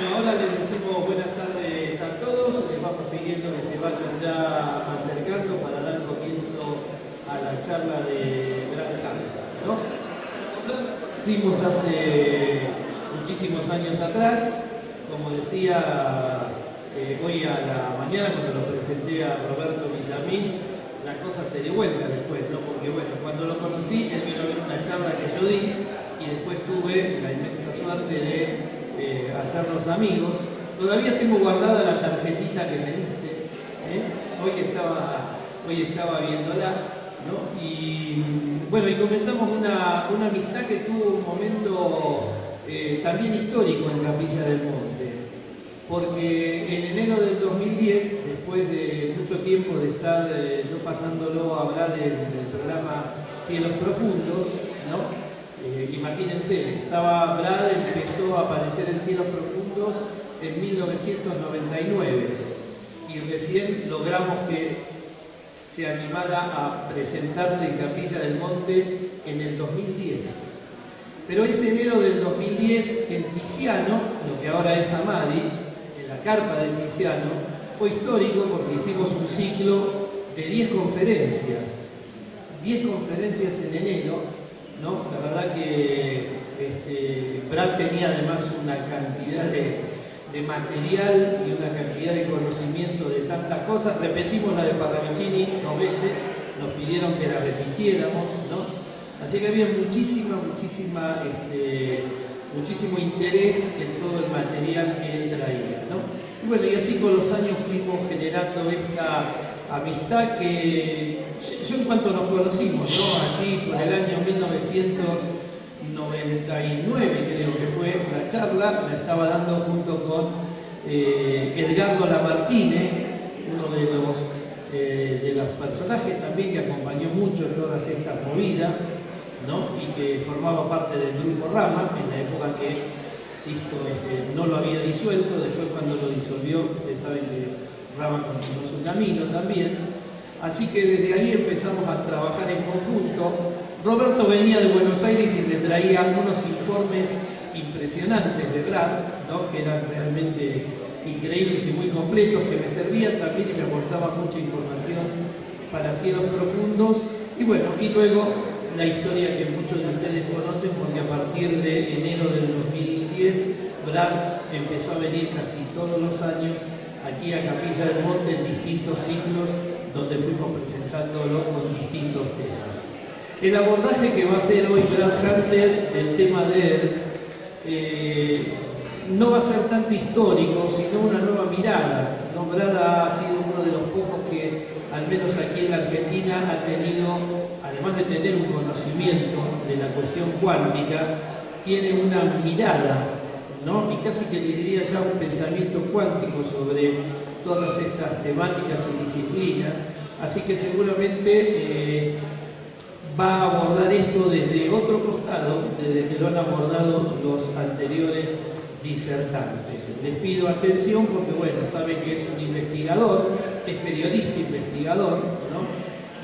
Bueno, ahora les decimos buenas tardes a todos, les vamos pidiendo que se vayan ya acercando para dar comienzo a la charla de Brad Hunter, ¿no? Lo hicimos hace muchísimos años atrás, como decía hoy a la mañana cuando lo presenté a Roberto Villamil, la cosa se dio vuelta después, ¿no? Porque bueno, cuando lo conocí, él vino a ver una charla que yo di y después tuve la inmensa suerte de hacernos amigos. Todavía tengo guardada la tarjetita que me diste, hoy estaba viéndola, ¿no? Y bueno, y comenzamos una amistad que tuvo un momento también histórico en Capilla del Monte, porque en enero del 2010, después de mucho tiempo de estar yo pasándolo a hablar del programa Cielos Profundos, ¿no? Imagínense, Brad empezó a aparecer en Cielos Profundos en 1999 y recién logramos que se animara a presentarse en Capilla del Monte en el 2010. Pero ese enero del 2010 en Tiziano, lo que ahora es Amadi, en la carpa de Tiziano, fue histórico porque hicimos un ciclo de 10 conferencias. 10 conferencias en enero, ¿no? La verdad que Brad tenía además una cantidad de material y una cantidad de conocimiento de tantas cosas. Repetimos la de Parravicini 2 veces, nos pidieron que la repitiéramos, ¿no? Así que había muchísimo interés en todo el material que él traía, ¿no? Y bueno, y así con los años fuimos generando esta amistad que yo en cuanto nos conocimos, ¿no? Allí por el año 1999 creo que fue la charla, la estaba dando junto con Edgardo Lamartine, uno de los personajes también que acompañó mucho en todas estas movidas, ¿no? Y que formaba parte del grupo Rama en la época que Sisto no lo había disuelto. Después cuando lo disolvió, ustedes saben que Rama continuó su camino también. Así que desde ahí empezamos a trabajar en conjunto. Roberto venía de Buenos Aires y me traía unos informes impresionantes de Brad, ¿no? Que eran realmente increíbles y muy completos, que me servían también y me aportaban mucha información para Cielos Profundos. Y bueno, y luego la historia que muchos de ustedes conocen, porque a partir de enero del 2010 Brad empezó a venir casi todos los años aquí a Capilla del Monte en distintos ciclos donde fuimos presentándolo con distintos temas. El abordaje que va a hacer hoy Brad Hunter del tema de ERCS no va a ser tanto histórico, sino una nueva mirada, ¿no? Brad ha sido uno de los pocos que, al menos aquí en la Argentina, ha tenido, además de tener un conocimiento de la cuestión cuántica, tiene una mirada, ¿no? Y casi que le diría ya un pensamiento cuántico sobre todas estas temáticas y disciplinas, así que seguramente va a abordar esto desde otro costado, desde que lo han abordado los anteriores disertantes. Les pido atención porque, bueno, saben que es un investigador, es periodista investigador, ¿no?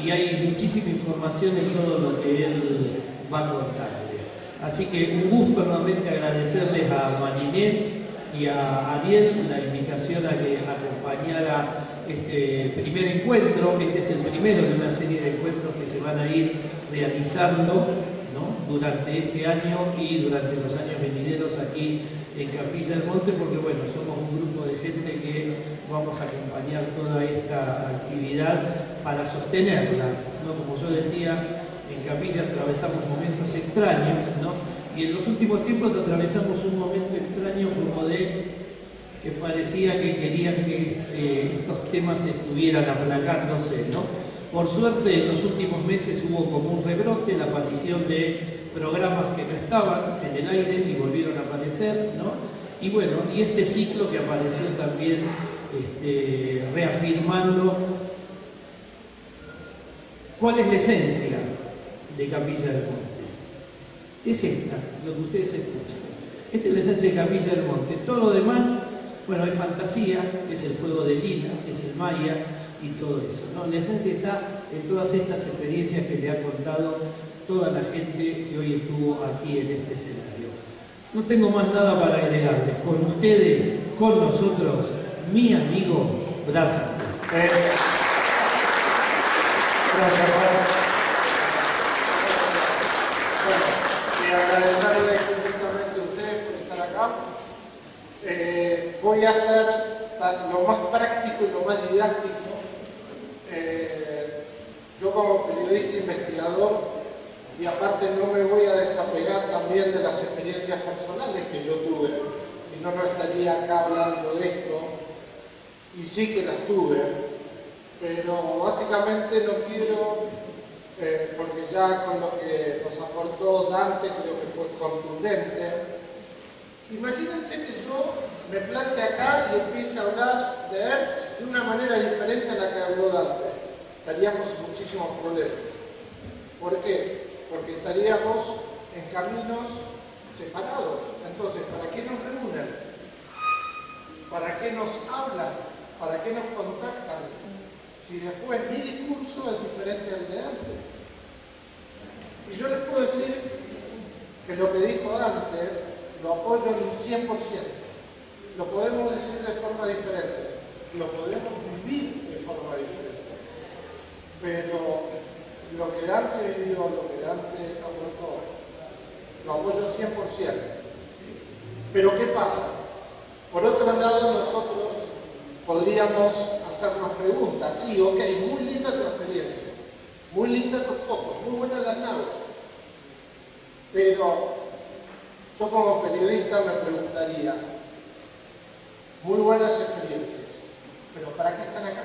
Y hay muchísima información en todo lo que él va a contarles. Así que un gusto nuevamente agradecerles a Mariné y a Ariel la invitación a que acompañara este primer encuentro. Este es el primero de una serie de encuentros que se van a ir realizando, ¿no? Durante este año y durante los años venideros aquí en Capilla del Monte, porque bueno, somos un grupo de gente que vamos a acompañar toda esta actividad para sostenerla, ¿no? Como yo decía, en Capilla atravesamos momentos extraños, ¿no? Y en los últimos tiempos atravesamos un momento extraño como de que parecía que querían que estos temas estuvieran aplacándose, ¿no? Por suerte en los últimos meses hubo como un rebrote, la aparición de programas que no estaban en el aire y volvieron a aparecer, ¿no? Y bueno, y este ciclo que apareció también reafirmando cuál es la esencia de Capilla del Monte. Es esta, lo que ustedes escuchan. Esta es la esencia de Capilla del Monte. Todo lo demás, bueno, es fantasía, es el juego de Lila, es el Maya y todo eso, ¿no? La esencia está en todas estas experiencias que le ha contado toda la gente que hoy estuvo aquí en este escenario. No tengo más nada para agregarles. Con ustedes, con nosotros, mi amigo Brad Hunter. Gracias, Juan. Bueno, y agradecerle infinitamente a ustedes por estar acá. Voy a hacer lo más práctico y lo más didáctico. Yo como periodista investigador, y aparte no me voy a desapegar también de las experiencias personales que yo tuve, si no, no estaría acá hablando de esto, y sí que las tuve, pero básicamente no quiero, porque ya con lo que nos aportó Dante creo que fue contundente. Imagínense que yo me plante acá y empiece a hablar de Hertz de una manera diferente a la que habló Dante. Estaríamos en muchísimos problemas. ¿Por qué? Porque estaríamos en caminos separados. Entonces, ¿para qué nos reúnen? ¿Para qué nos hablan? ¿Para qué nos contactan? Si después mi discurso es diferente al de Dante. Y yo les puedo decir que lo que dijo Dante lo apoyo en un 100%. Lo podemos decir de forma diferente. Lo podemos vivir de forma diferente. Pero lo que Dante vivió, lo que Dante aportó, lo apoyo 100%. Pero ¿qué pasa? Por otro lado, nosotros podríamos hacernos preguntas. Sí, ok, muy linda tu experiencia, muy linda tu foto, muy buenas las naves. Pero yo como periodista me preguntaría, muy buenas experiencias, pero ¿para qué están acá?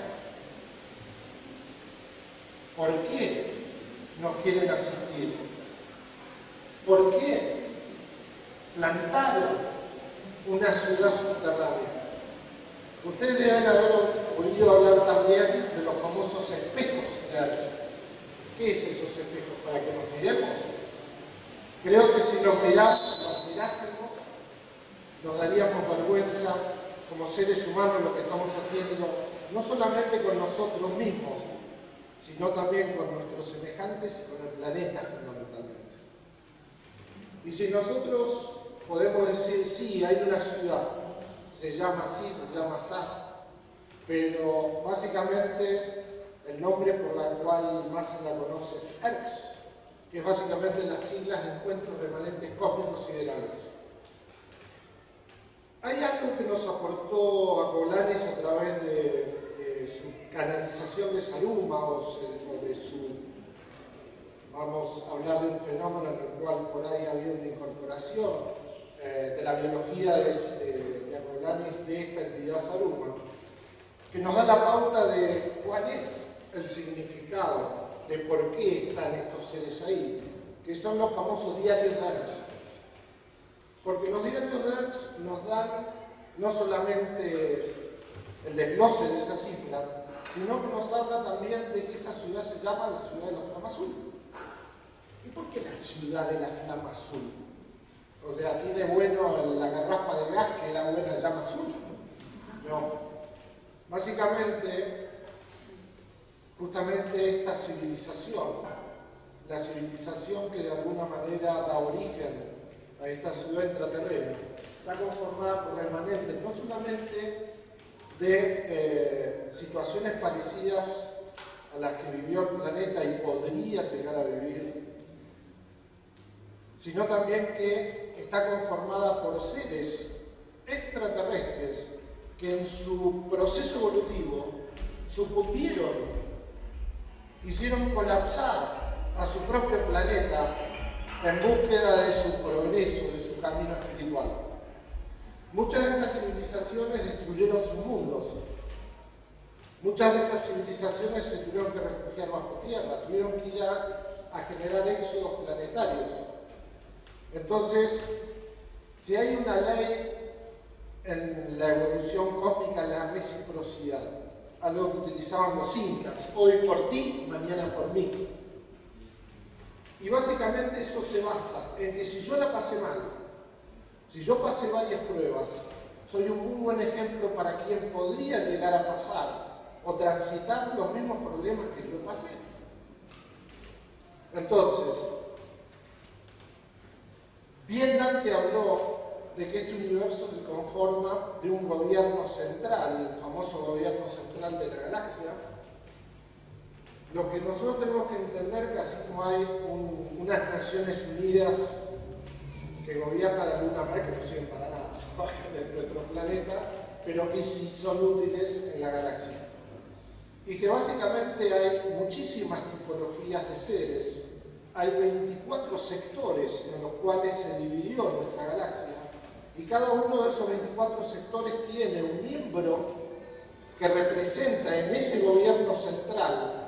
¿Por qué nos quieren asistir? ¿Por qué plantaron una ciudad subterránea? Ustedes deben haber oído hablar también de los famosos espejos de Hertz. ¿Qué es esos espejos? ¿Para que nos miremos? Creo que si nos mirásemos, nos daríamos vergüenza como seres humanos lo que estamos haciendo, no solamente con nosotros mismos, sino también con nuestros semejantes y con el planeta fundamentalmente. Y si nosotros podemos decir, sí, hay una ciudad, se llama así, se llama Sa, pero básicamente el nombre por la cual más se la conoce es Hertz, que es básicamente las siglas de encuentros remanentes cósmicos siderales. Hay algo que nos aportó Acolanes a través de su canalización de Saruma o de su, vamos a hablar de un fenómeno en el cual por ahí había una incorporación de la biología de Acolanes de esta entidad Saruma, que nos da la pauta de cuál es el significado de por qué están estos seres ahí, que son los famosos diarios de Hertz. Porque los diarios de Hertz nos dan no solamente el desglose de esa cifra, sino que nos habla también de que esa ciudad se llama la ciudad de la Flama Azul. ¿Y por qué la ciudad de la Flama Azul? O sea, ¿tiene bueno la garrafa de gas que da buena llama azul? No. Básicamente, justamente esta civilización, la civilización que de alguna manera da origen a esta ciudad intraterrena, está conformada por remanentes no solamente de situaciones parecidas a las que vivió el planeta y podría llegar a vivir, sino también que está conformada por seres extraterrestres que en su proceso evolutivo sucumbieron, hicieron colapsar a su propio planeta en búsqueda de su progreso, de su camino espiritual. Muchas de esas civilizaciones destruyeron sus mundos. Muchas de esas civilizaciones se tuvieron que refugiar bajo tierra, tuvieron que ir a generar éxodos planetarios. Entonces, si hay una ley en la evolución cósmica, la reciprocidad, algo que utilizaban los incas, hoy por ti, mañana por mí. Y básicamente eso se basa en que si yo la pasé mal, si yo pasé varias pruebas, soy un muy buen ejemplo para quien podría llegar a pasar o transitar los mismos problemas que yo pasé. Entonces, bien Dante habló de que este universo se conforma de un gobierno central, el famoso gobierno central de la galaxia. Lo que nosotros tenemos que entender que así como hay unas Naciones Unidas que gobiernan de alguna manera, que no sirven para nada en nuestro planeta, pero que sí son útiles en la galaxia. Y que básicamente hay muchísimas tipologías de seres, hay 24 sectores en los cuales se dividió nuestra galaxia, y cada uno de esos 24 sectores tiene un miembro que representa en ese gobierno central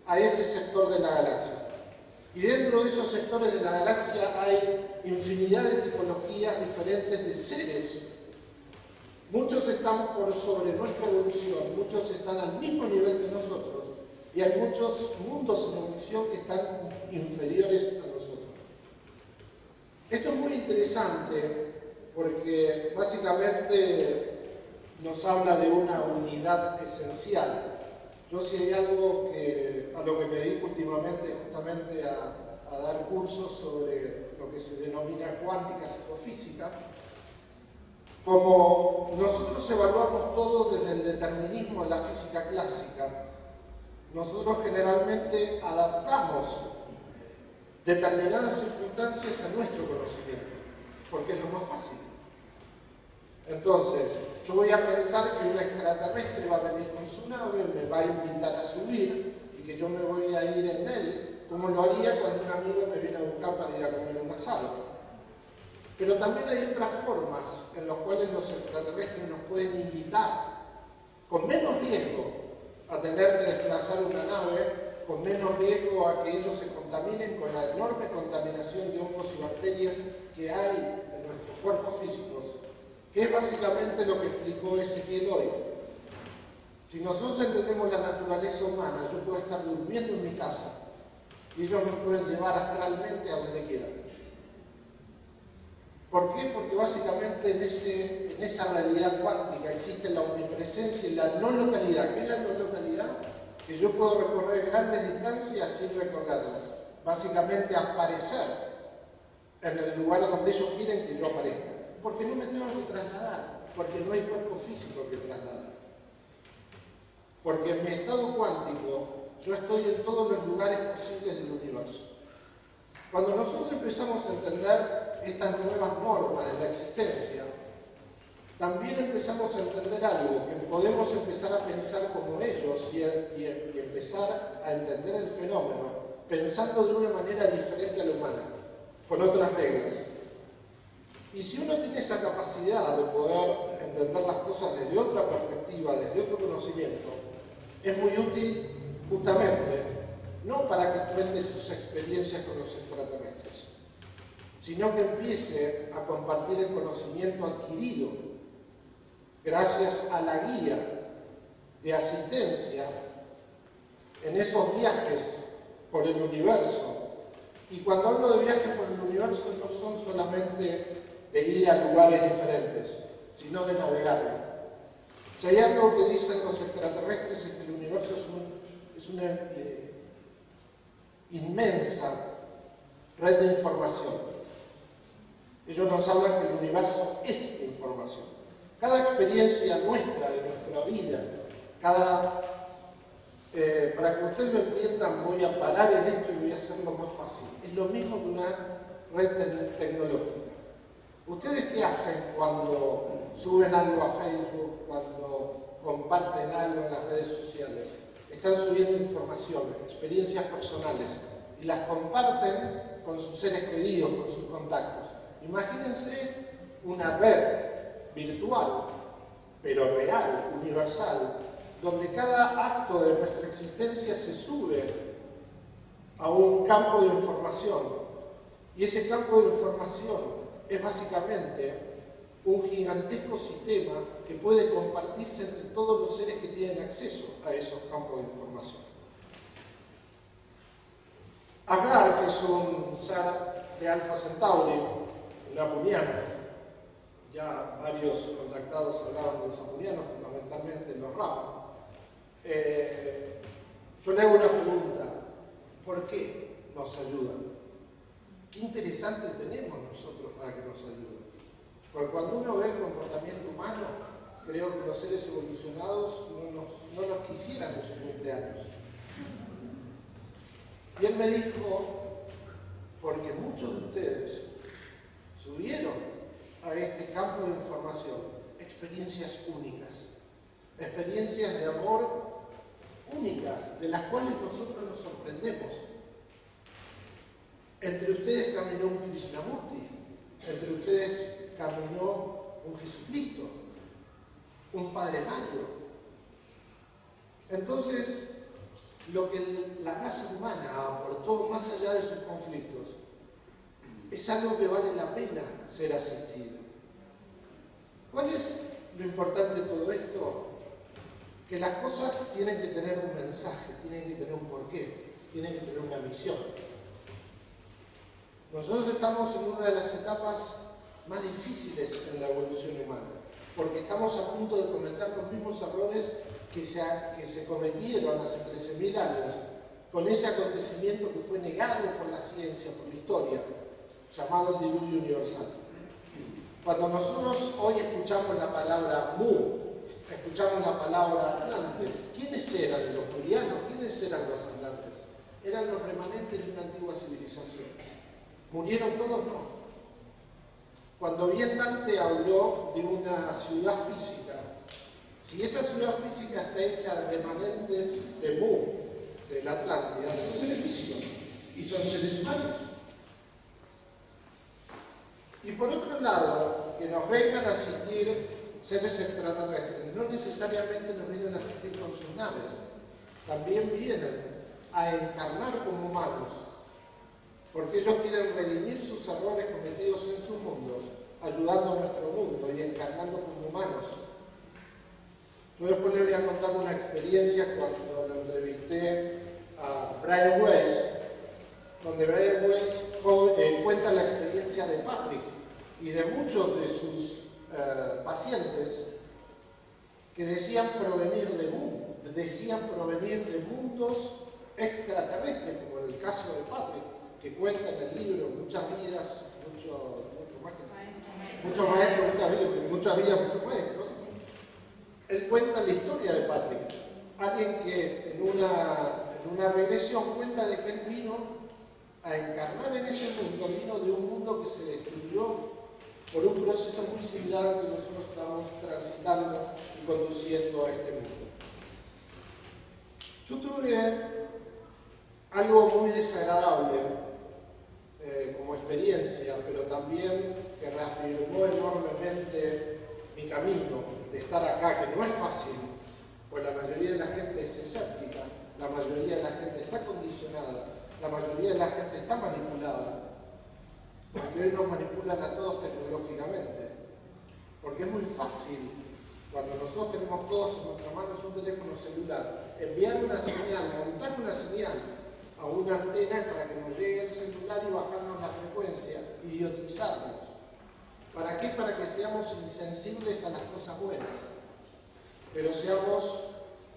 a ese sector de la galaxia. Y dentro de esos sectores de la galaxia hay infinidad de tipologías diferentes de seres. Muchos están por sobre nuestra evolución, muchos están al mismo nivel que nosotros, y hay muchos mundos en evolución que están inferiores a nosotros. Esto es muy interesante porque básicamente nos habla de una unidad esencial. Yo si hay algo a lo que me dedico últimamente justamente a dar cursos sobre lo que se denomina cuántica psicofísica. Como nosotros evaluamos todo desde el determinismo de la física clásica, nosotros generalmente adaptamos determinadas circunstancias a nuestro conocimiento, porque es lo más fácil. Entonces, yo voy a pensar que un extraterrestre va a venir con su nave, me va a invitar a subir y que yo me voy a ir en él, como lo haría cuando un amigo me viene a buscar para ir a comer un asado. Pero también hay otras formas en las cuales los extraterrestres nos pueden invitar, con menos riesgo, a tener que desplazar una nave, con menos riesgo a que ellos se contaminen con la enorme contaminación de hongos y bacterias que hay en nuestros cuerpos físicos, que es básicamente lo que explicó Ezequiel hoy. Si nosotros entendemos la naturaleza humana, yo puedo estar durmiendo en mi casa y ellos me pueden llevar astralmente a donde quieran. ¿Por qué? Porque básicamente en esa realidad cuántica existe la omnipresencia y la no localidad. ¿Qué es la no localidad? Que yo puedo recorrer grandes distancias sin recorrerlas. Básicamente aparecer en el lugar donde ellos quieren que yo aparezca. Porque no me tengo que trasladar, porque no hay cuerpo físico que trasladar. Porque en mi estado cuántico yo estoy en todos los lugares posibles del universo. Cuando nosotros empezamos a entender estas nuevas normas de la existencia, también empezamos a entender algo, que podemos empezar a pensar como ellos y empezar a entender el fenómeno pensando de una manera diferente a la humana, con otras reglas. Y si uno tiene esa capacidad de poder entender las cosas desde otra perspectiva, desde otro conocimiento, es muy útil justamente no para que cuente sus experiencias con los extraterrestres, sino que empiece a compartir el conocimiento adquirido gracias a la guía de asistencia en esos viajes por el universo. Y cuando hablo de viajes por el universo no son solamente de ir a lugares diferentes, sino de navegarlo. Si hay algo que dicen los extraterrestres es que el universo es una inmensa red de información. Ellos nos hablan que el universo es información. Cada experiencia nuestra, de nuestra vida, para que ustedes lo entiendan, voy a parar en esto y voy a hacerlo más fácil. Es lo mismo que una red tecnológica. ¿Ustedes qué hacen cuando suben algo a Facebook, cuando comparten algo en las redes sociales? Están subiendo información, experiencias personales, y las comparten con sus seres queridos, con sus contactos. Imagínense una red virtual, pero real, universal, donde cada acto de nuestra existencia se sube a un campo de información. Y ese campo de información es básicamente un gigantesco sistema que puede compartirse entre todos los seres que tienen acceso a esos campos de información. Agar, que es un ser de Alfa Centauri, un apuniano, ya varios contactados hablaban de los apunianos, fundamentalmente los rapas. Yo le hago una pregunta: ¿por qué nos ayudan? ¿Qué interesante tenemos nosotros para que nos ayuden? Porque cuando uno ve el comportamiento humano, creo que los seres evolucionados no nos quisieran en sus cumpleaños. Y él me dijo, porque muchos de ustedes subieron a este campo de información experiencias únicas, experiencias de amor únicas, de las cuales nosotros nos sorprendemos. Entre ustedes caminó un Krishnamurti, entre ustedes caminó un Jesucristo, un Padre Mario. Entonces, lo que la raza humana aportó más allá de sus conflictos es algo que vale la pena ser asistido. ¿Cuál es lo importante de todo esto? Que las cosas tienen que tener un mensaje, tienen que tener un porqué, tienen que tener una misión. Nosotros estamos en una de las etapas más difíciles en la evolución humana, porque estamos a punto de cometer los mismos errores que se cometieron hace 13.000 años con ese acontecimiento que fue negado por la ciencia, por la historia, llamado el diluvio universal. Cuando nosotros hoy escuchamos la palabra Mu, escuchamos la palabra Atlantes, ¿quiénes eran los turianos? ¿Quiénes eran los atlantes? Eran los remanentes de una antigua civilización. ¿Murieron todos? No. Cuando bien Dante habló de una ciudad física, si esa ciudad física está hecha de remanentes de Mu, de la Atlántida, son seres físicos y son seres humanos. Y por otro lado, que nos vengan a asistir seres extraterrestres, no necesariamente nos vienen a asistir con sus naves, también vienen a encarnar como humanos, porque ellos quieren redimir sus errores cometidos en sus mundos, ayudando a nuestro mundo y encarnando como humanos. Yo después les voy a contar una experiencia cuando lo entrevisté a Brian Weiss, donde Brian Weiss cuenta la experiencia de Patrick y de muchos de sus pacientes que decían provenir de mundos extraterrestres, como en el caso de Patrick, que cuenta en el libro muchas vidas, muchos maestros, muchas vidas, muchos maestros. Él cuenta la historia de Patrick, alguien que en una regresión cuenta de que él vino a encarnar en ese mundo, vino de un mundo que se destruyó por un proceso muy similar al que nosotros estamos transitando y conduciendo a este mundo. Yo tuve algo muy desagradable como experiencia, pero también que reafirmó enormemente mi camino de estar acá, que no es fácil, pues la mayoría de la gente es escéptica, la mayoría de la gente está condicionada, la mayoría de la gente está manipulada, porque hoy nos manipulan a todos tecnológicamente, porque es muy fácil, cuando nosotros tenemos todos en nuestras manos un teléfono celular, enviar una señal, montar una señal a una antena para que nos llegue el celular y bajarnos la frecuencia, idiotizarnos. ¿Para qué? Para que seamos insensibles a las cosas buenas, pero seamos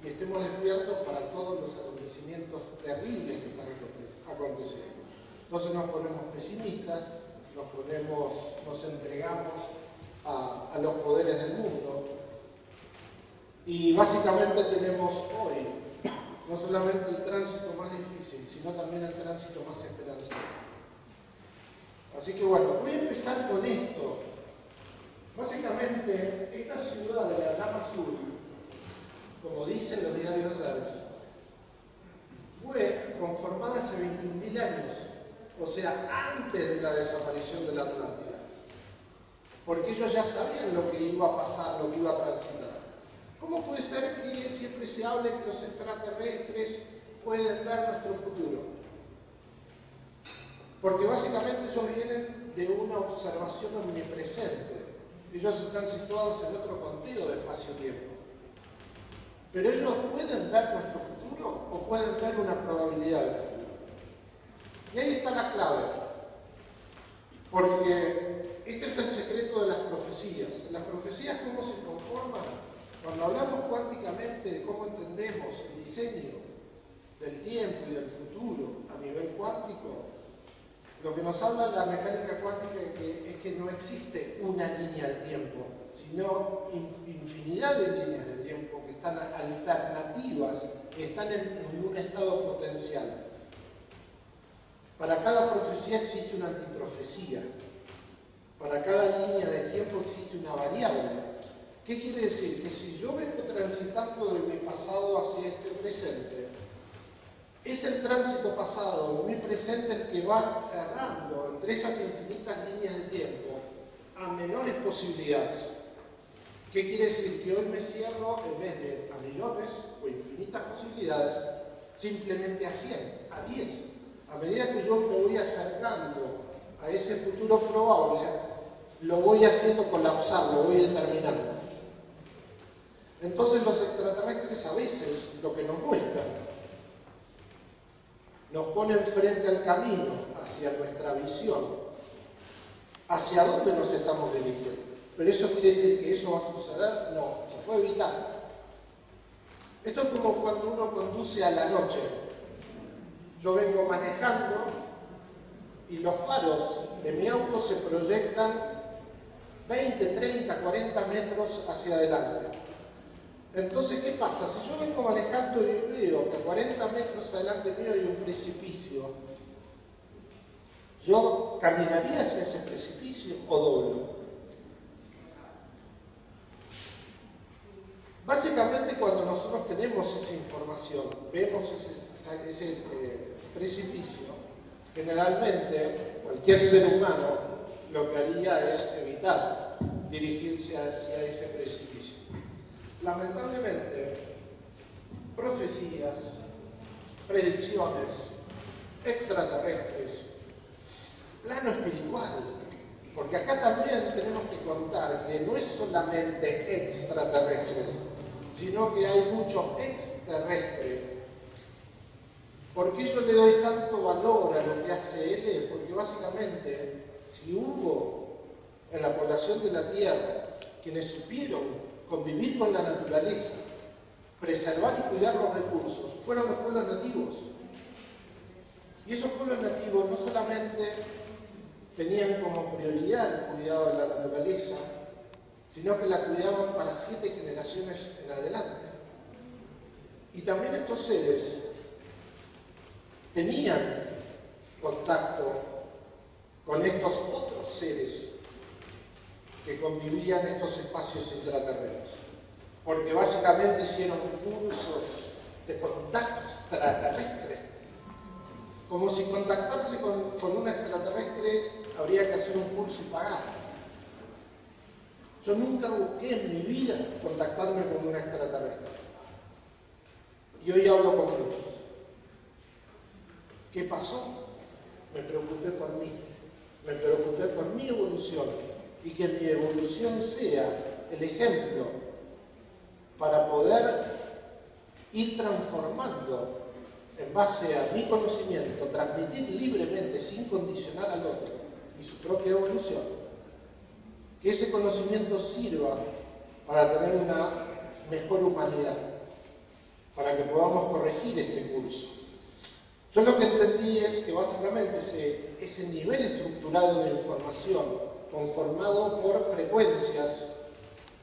y estemos despiertos para todos los acontecimientos terribles que están aconteciendo. Entonces nos ponemos pesimistas, nos entregamos a los poderes del mundo y básicamente tenemos hoy no solamente el tránsito más difícil, sino también el tránsito más esperanzador. Así que bueno, voy a empezar con esto. Básicamente, esta ciudad de la Lama Azul, como dicen los diarios de Ders, fue conformada hace 21.000 años, o sea, antes de la desaparición de la Atlántida, porque ellos ya sabían lo que iba a pasar, lo que iba a transitar. ¿Cómo puede ser que siempre se hable que los extraterrestres pueden ver nuestro futuro? Porque básicamente ellos vienen de una observación omnipresente. Ellos están situados en otro conteo de espacio-tiempo. Pero ellos pueden ver nuestro futuro o pueden ver una probabilidad del futuro. Y ahí está la clave. Porque este es el secreto de las profecías. Las profecías, ¿cómo se conforman? Cuando hablamos cuánticamente de cómo entendemos el diseño del tiempo y del futuro a nivel cuántico, Lo que nos habla la mecánica cuántica es que no existe una línea de tiempo, sino infinidad de líneas de tiempo que están alternativas, que están en un estado potencial. Para cada profecía existe una antiprofecía. Para cada línea de tiempo existe una variable. ¿Qué quiere decir? Que si yo vengo transitando de mi pasado hacia este presente, es el tránsito pasado, mi presente, el que va cerrando entre esas infinitas líneas de tiempo a menores posibilidades. ¿Qué quiere decir? Que hoy me cierro, en vez de a millones o infinitas posibilidades, simplemente a 100, a 10. A medida que yo me voy acercando a ese futuro probable, lo voy haciendo colapsar, lo voy determinando. Entonces los extraterrestres a veces lo que nos muestran nos ponen frente al camino hacia nuestra visión, hacia dónde nos estamos dirigiendo. ¿Pero eso quiere decir que eso va a suceder? No, se puede evitar. Esto es como cuando uno conduce a la noche. Yo vengo manejando y los faros de mi auto se proyectan 20, 30, 40 metros hacia adelante. Entonces, ¿qué pasa? Si yo vengo manejando y veo que a 40 metros adelante mío hay un precipicio, ¿yo caminaría hacia ese precipicio o doblo? Básicamente, cuando nosotros tenemos esa información, vemos ese precipicio, generalmente cualquier ser humano lo que haría es evitar dirigirse hacia ese precipicio. Lamentablemente, profecías, predicciones, extraterrestres, plano espiritual, porque acá también tenemos que contar que no es solamente extraterrestres, sino que hay mucho exterrestre. ¿Por qué yo le doy tanto valor a lo que hace él? Porque básicamente, si hubo en la población de la Tierra quienes supieron convivir con la naturaleza, preservar y cuidar los recursos, fueron los pueblos nativos. Y esos pueblos nativos no solamente tenían como prioridad el cuidado de la naturaleza, sino que la cuidaban para 7 generaciones en adelante. Y también estos seres tenían contacto con estos otros seres que convivían en estos espacios intraterrenos, porque básicamente hicieron cursos de contacto extraterrestre, como si contactarse con un extraterrestre habría que hacer un curso y pagar. Yo nunca busqué en mi vida contactarme con un extraterrestre, y hoy hablo con muchos. ¿Qué pasó? Me preocupé por mí, me preocupé por mi evolución, y que mi evolución sea el ejemplo para poder ir transformando en base a mi conocimiento, transmitir libremente, sin condicionar al otro y su propia evolución, que ese conocimiento sirva para tener una mejor humanidad, para que podamos corregir este curso. Yo lo que entendí es que básicamente ese nivel estructurado de información conformado por frecuencias,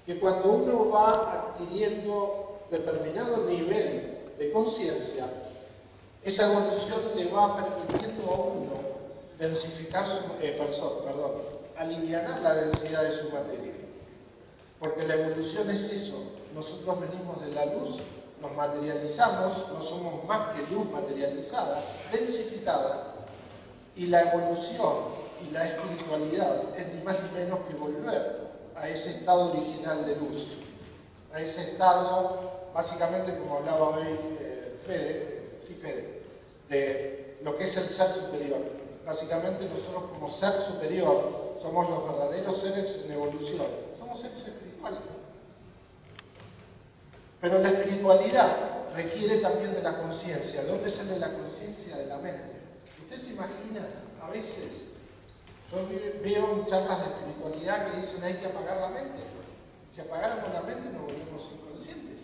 que cuando uno va adquiriendo determinado nivel de conciencia, esa evolución le va permitiendo a uno densificar alivianar la densidad de su materia. Porque la evolución es eso, nosotros venimos de la luz, nos materializamos, no somos más que luz materializada, densificada, y la evolución y la espiritualidad es ni más ni menos que volver a ese estado original de luz, a ese estado, básicamente como hablaba hoy Fede, de lo que es el ser superior. Básicamente nosotros como ser superior somos los verdaderos seres en evolución, somos seres espirituales. Pero la espiritualidad requiere también de la conciencia. ¿De dónde sale la conciencia? De la mente. ¿Usted se imagina a veces? Yo veo en charlas de espiritualidad que dicen hay que apagar la mente. Si apagáramos la mente nos volvemos inconscientes.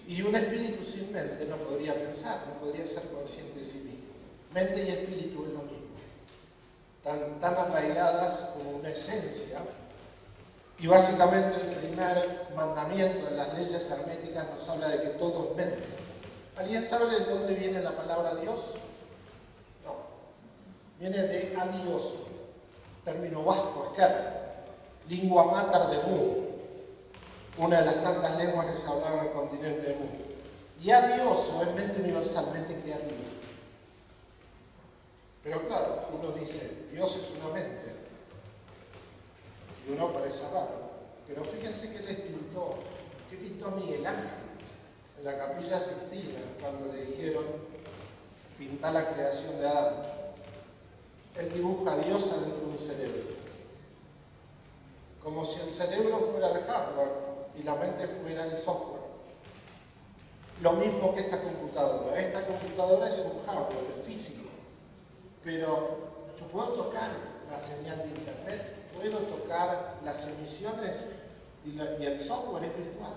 Y un espíritu sin mente no podría pensar, no podría ser consciente de sí mismo. Mente y espíritu es lo mismo. tan arraigadas como una esencia. Y básicamente el primer mandamiento en las leyes herméticas nos habla de que todo es mente. ¿Alguien sabe de dónde viene la palabra Dios? No. Viene de adioso, término vasco, esquerra, lingua mater de Mu, una de las tantas lenguas que se hablaban en el continente de Mu. Y adioso es mente universal, mente creativa. Pero claro, uno dice, Dios es una mente. Y uno parece raro. Pero fíjense que les pintó, que pintó Miguel Ángel en la Capilla Sixtina cuando le dijeron pintar la creación de Adán. Él dibuja a Dios adentro de un cerebro. Como si el cerebro fuera el hardware y la mente fuera el software. Lo mismo que esta computadora. Esta computadora es un hardware, es físico. Pero yo puedo tocar la señal de internet, puedo tocar las emisiones y el software es virtual.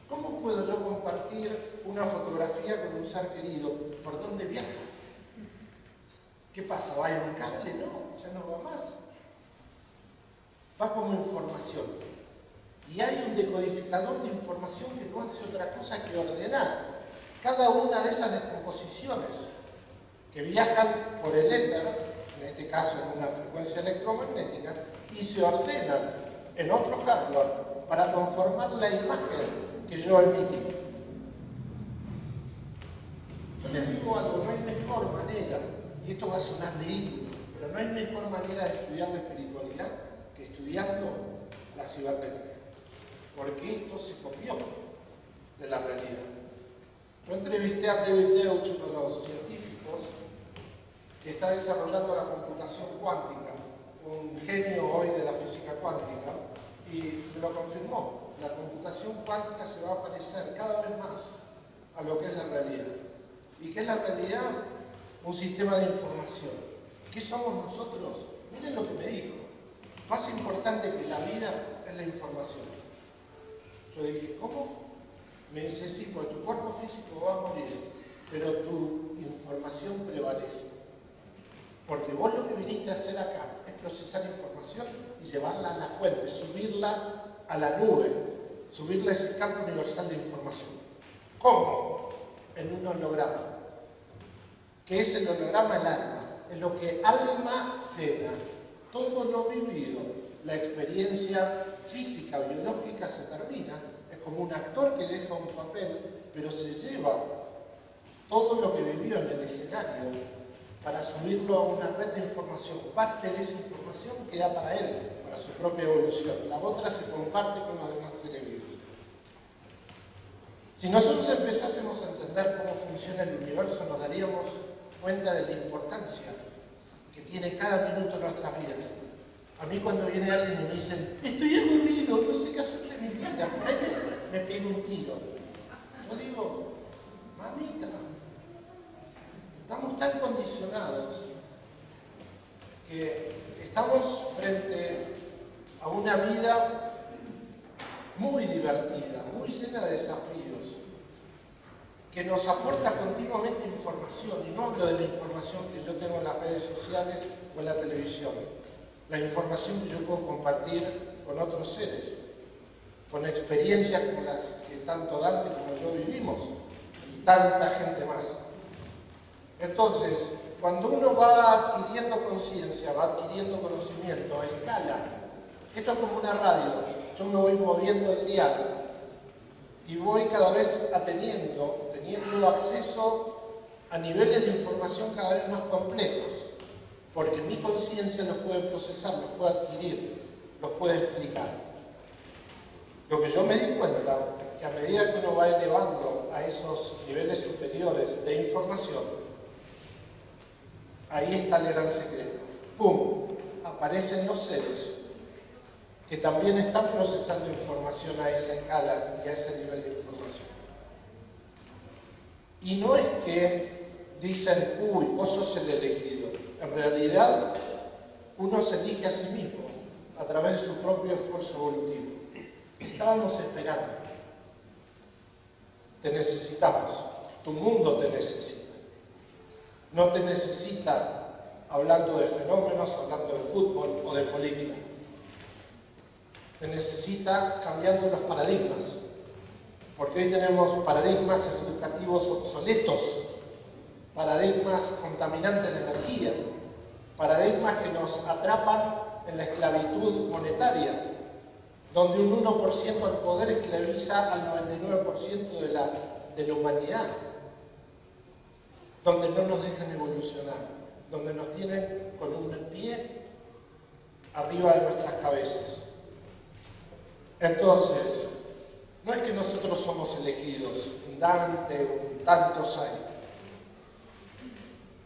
¿Cómo puedo yo compartir una fotografía con un ser querido? ¿Por dónde viaja? ¿Qué pasa? ¿Va en un cable? No, ya no va más. Va como información. Y hay un decodificador de información que no hace otra cosa que ordenar cada una de esas descomposiciones que viajan por el éter, en este caso en una frecuencia electromagnética, y se ordenan en otro hardware para conformar la imagen que yo emití. Yo les digo algo, no hay mejor manera, y esto va a sonar ridículo, pero no hay mejor manera de estudiar la espiritualidad que estudiando la cibernética, porque esto se copió de la realidad. Yo entrevisté a David Deutsch, uno de los científicos que está desarrollando la computación cuántica, un genio hoy de la física cuántica, y me lo confirmó. La computación cuántica se va a parecer cada vez más a lo que es la realidad. ¿Y qué es la realidad? Un sistema de información. ¿Qué somos nosotros? Miren lo que me dijo. Más importante que la vida es la información. Yo dije, ¿cómo? Me dice, sí, porque tu cuerpo físico va a morir, pero tu información prevalece. Porque vos lo que viniste a hacer acá es procesar información y llevarla a la fuente, subirla a la nube, subirla a ese campo universal de información. ¿Cómo? En un holograma. ¿Qué es el holograma? El alma. Es lo que almacena todo lo vivido. La experiencia física, biológica se termina. Es como un actor que deja un papel, pero se lleva todo lo que vivió en el escenario para subirlo a una red de información. Parte de esa información queda para él, para su propia evolución. La otra se comparte con los demás seres vivos. Si nosotros empezásemos a entender cómo funciona el universo, nos daríamos cuenta de la importancia que tiene cada minuto en nuestras vidas. A mí cuando viene alguien y me dicen, estoy aburrido, no sé qué hacerse mi vida, por ahí me pego un tiro. Yo digo, mamita, estamos tan condicionados que estamos frente a una vida muy divertida, muy llena de desafíos, que nos aporta continuamente información, y no hablo de la información que yo tengo en las redes sociales o en la televisión, la información que yo puedo compartir con otros seres, con experiencias como las que tanto Dante como yo vivimos, y tanta gente más. Entonces, cuando uno va adquiriendo conciencia, va adquiriendo conocimiento, escala. Esto es como una radio. Yo me voy moviendo el dial y voy cada vez teniendo acceso a niveles de información cada vez más complejos, porque mi conciencia los puede procesar, los puede adquirir, los puede explicar. Lo que yo me di cuenta, que a medida que uno va elevando a esos niveles superiores de información, ahí está el gran secreto. ¡Pum! Aparecen los seres que también están procesando información a esa escala y a ese nivel de información. Y no es que dicen, uy, vos sos el elegido. En realidad, uno se elige a sí mismo a través de su propio esfuerzo evolutivo. Estábamos esperando. Te necesitamos. Tu mundo te necesita. No te necesita hablando de fenómenos, hablando de fútbol o de política. Se necesita cambiando los paradigmas, porque hoy tenemos paradigmas educativos obsoletos, paradigmas contaminantes de energía, paradigmas que nos atrapan en la esclavitud monetaria, donde un 1% del poder esclaviza al 99% de la humanidad, donde no nos dejan evolucionar, donde nos tienen con un pie arriba de nuestras cabezas. Entonces, no es que nosotros somos elegidos, un Dante, un tantos hay.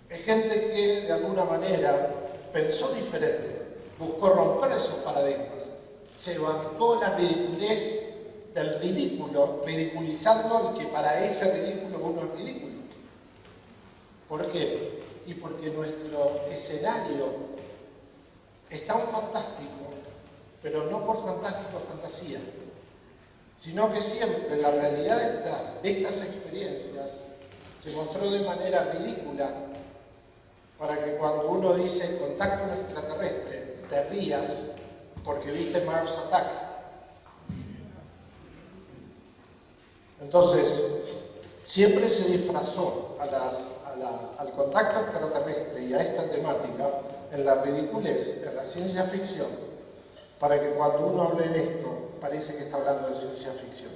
Es gente que de alguna manera pensó diferente, buscó romper esos paradigmas, se bancó la ridiculez del ridículo, ridiculizando el que para ese ridículo uno es ridículo. ¿Por qué? Y porque nuestro escenario es tan fantástico, pero no por fantástico fantasía, sino que siempre la realidad de estas experiencias se mostró de manera ridícula para que cuando uno dice contacto extraterrestre, te rías porque viste Mars Attack. Entonces, siempre se disfrazó al contacto extraterrestre y a esta temática en la ridiculez, en la ciencia ficción, para que cuando uno hable de esto, parece que está hablando de ciencia ficción.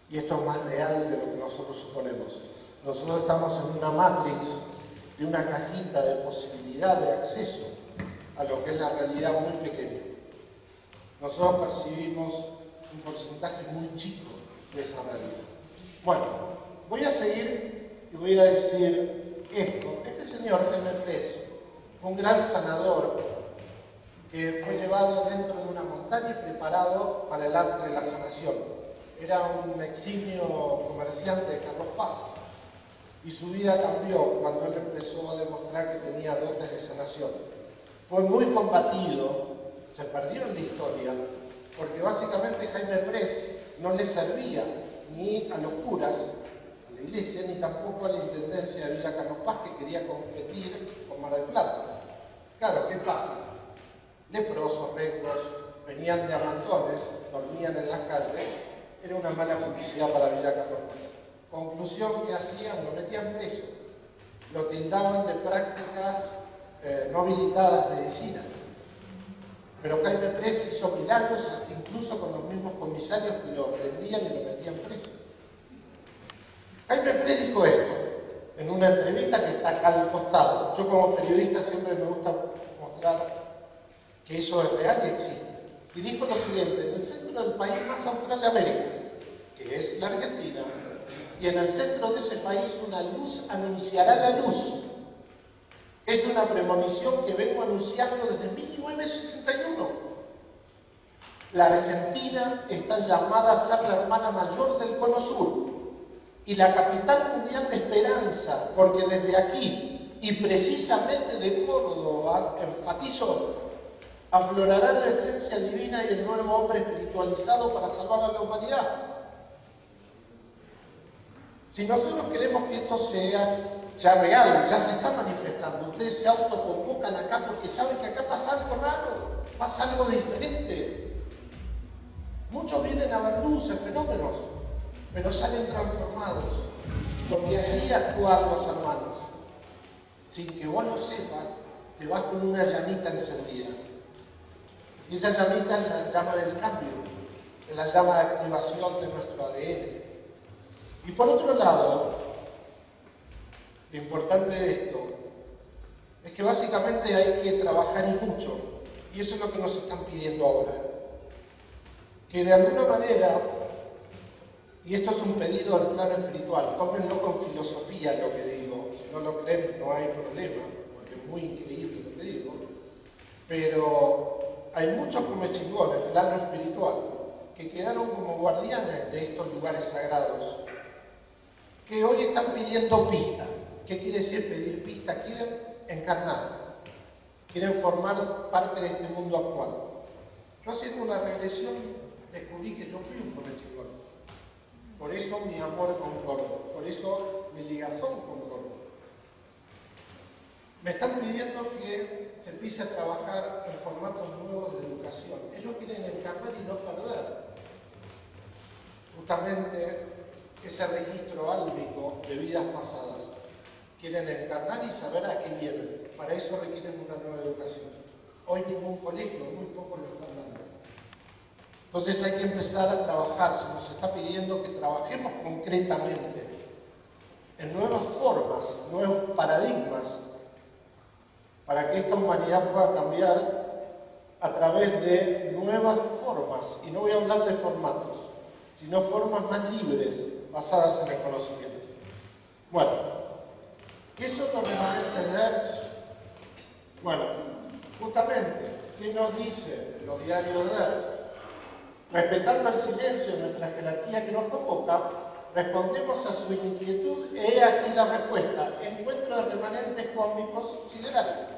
Y esto es más real de lo que nosotros suponemos. Nosotros estamos en una matrix de una cajita de posibilidad de acceso a lo que es la realidad muy pequeña. Nosotros percibimos un porcentaje muy chico de esa realidad. Bueno, voy a seguir y voy a decir esto. Este señor, Jaime Press, fue un gran sanador que fue llevado dentro de una montaña y preparado para el arte de la sanación. Era un eximio comerciante de Carlos Paz y su vida cambió cuando él empezó a demostrar que tenía dotes de sanación. Fue muy combatido, se perdió en la historia, porque básicamente Jaime Press no le servía ni a los curas, a la iglesia, ni tampoco a la intendencia de Villa Carlos Paz, que quería competir con Mar del Plata. Claro, ¿qué pasa? Leprosos, ricos, venían de amantones, dormían en las calles, era una mala publicidad para Villa Carlos Paz. Conclusión, que hacían, lo metían preso, lo tildaban de prácticas no habilitadas de medicina. Pero Jaime Press hizo milagros, incluso con los mismos comisarios que lo prendían y lo metían preso. Jaime Press dijo esto en una entrevista que está acá al costado. Yo como periodista siempre me gusta mostrar que eso es real y existe. Y dijo lo siguiente: en el centro del país más austral de América, que es la Argentina, y en el centro de ese país una luz anunciará la luz. Es una premonición que vengo anunciando desde 1961. La Argentina está llamada a ser la hermana mayor del Cono Sur y la capital mundial de esperanza, porque desde aquí, y precisamente de Córdoba, enfatizo, aflorará la esencia divina y el nuevo hombre espiritualizado para salvar a la humanidad. Si nosotros queremos que esto sea ya real, ya se está manifestando, ustedes se autoconvocan acá porque saben que acá pasa algo raro, pasa algo diferente. Muchos vienen a ver luces, fenómenos, pero salen transformados, porque así actúan los hermanos. Sin que vos lo sepas, te vas con una llamita encendida. Y esa llamita es la llama del cambio, es la llama de activación de nuestro ADN. Y por otro lado, lo importante de esto es que básicamente hay que trabajar y mucho, y eso es lo que nos están pidiendo ahora. Que de alguna manera, y esto es un pedido al plano espiritual, tómenlo con filosofía lo que digo, si no lo creen no hay problema, porque es muy increíble lo que digo, pero hay muchos comechingones, en el plano espiritual, que quedaron como guardianes de estos lugares sagrados, que hoy están pidiendo pista. ¿Qué quiere decir pedir pista? Quieren encarnar, quieren formar parte de este mundo actual. Yo haciendo una regresión descubrí que yo fui un comechingón. Por eso mi amor con Córdoba, por eso mi ligazón con Córdoba. Me están pidiendo que se empiece a trabajar en formatos nuevos de educación. Ellos quieren encarnar y no perder justamente ese registro álmico de vidas pasadas. Quieren encarnar y saber a qué vienen. Para eso requieren una nueva educación. Hoy ningún colegio, muy pocos lo están dando. Entonces hay que empezar a trabajar. Se nos está pidiendo que trabajemos concretamente en nuevas formas, nuevos paradigmas, para que esta humanidad pueda cambiar a través de nuevas formas. Y no voy a hablar de formatos, sino formas más libres, basadas en el conocimiento. Bueno, ¿qué son los remanentes de Hertz? Bueno, justamente, ¿qué nos dice los diarios de Hertz? Respetando el silencio de nuestra jerarquía que nos convoca, respondemos a su inquietud y he aquí la respuesta. Encuentro de remanentes cósmicos siderales.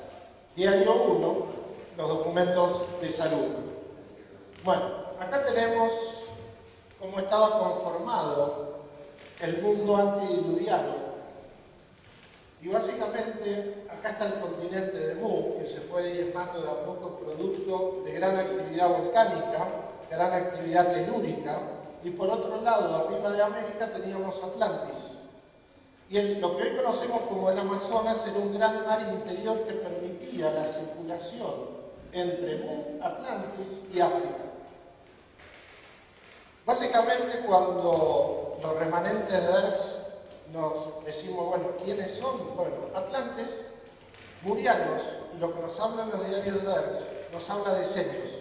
Diario 1, los documentos de salud. Bueno, acá tenemos cómo estaba conformado el mundo antediluviano. Y básicamente, acá está el continente de Mu, que se fue diezmando de a poco producto de gran actividad volcánica, gran actividad telúrica, y por otro lado, arriba de América, teníamos Atlantis. Y lo que hoy conocemos como el Amazonas era un gran mar interior que permitía la circulación entre Mu, Atlantis y África. Básicamente, cuando los remanentes de Hertz nos decimos, bueno, ¿quiénes son? Bueno, Atlantes, murianos, y lo que nos hablan los diarios de Hertz, nos habla de senios.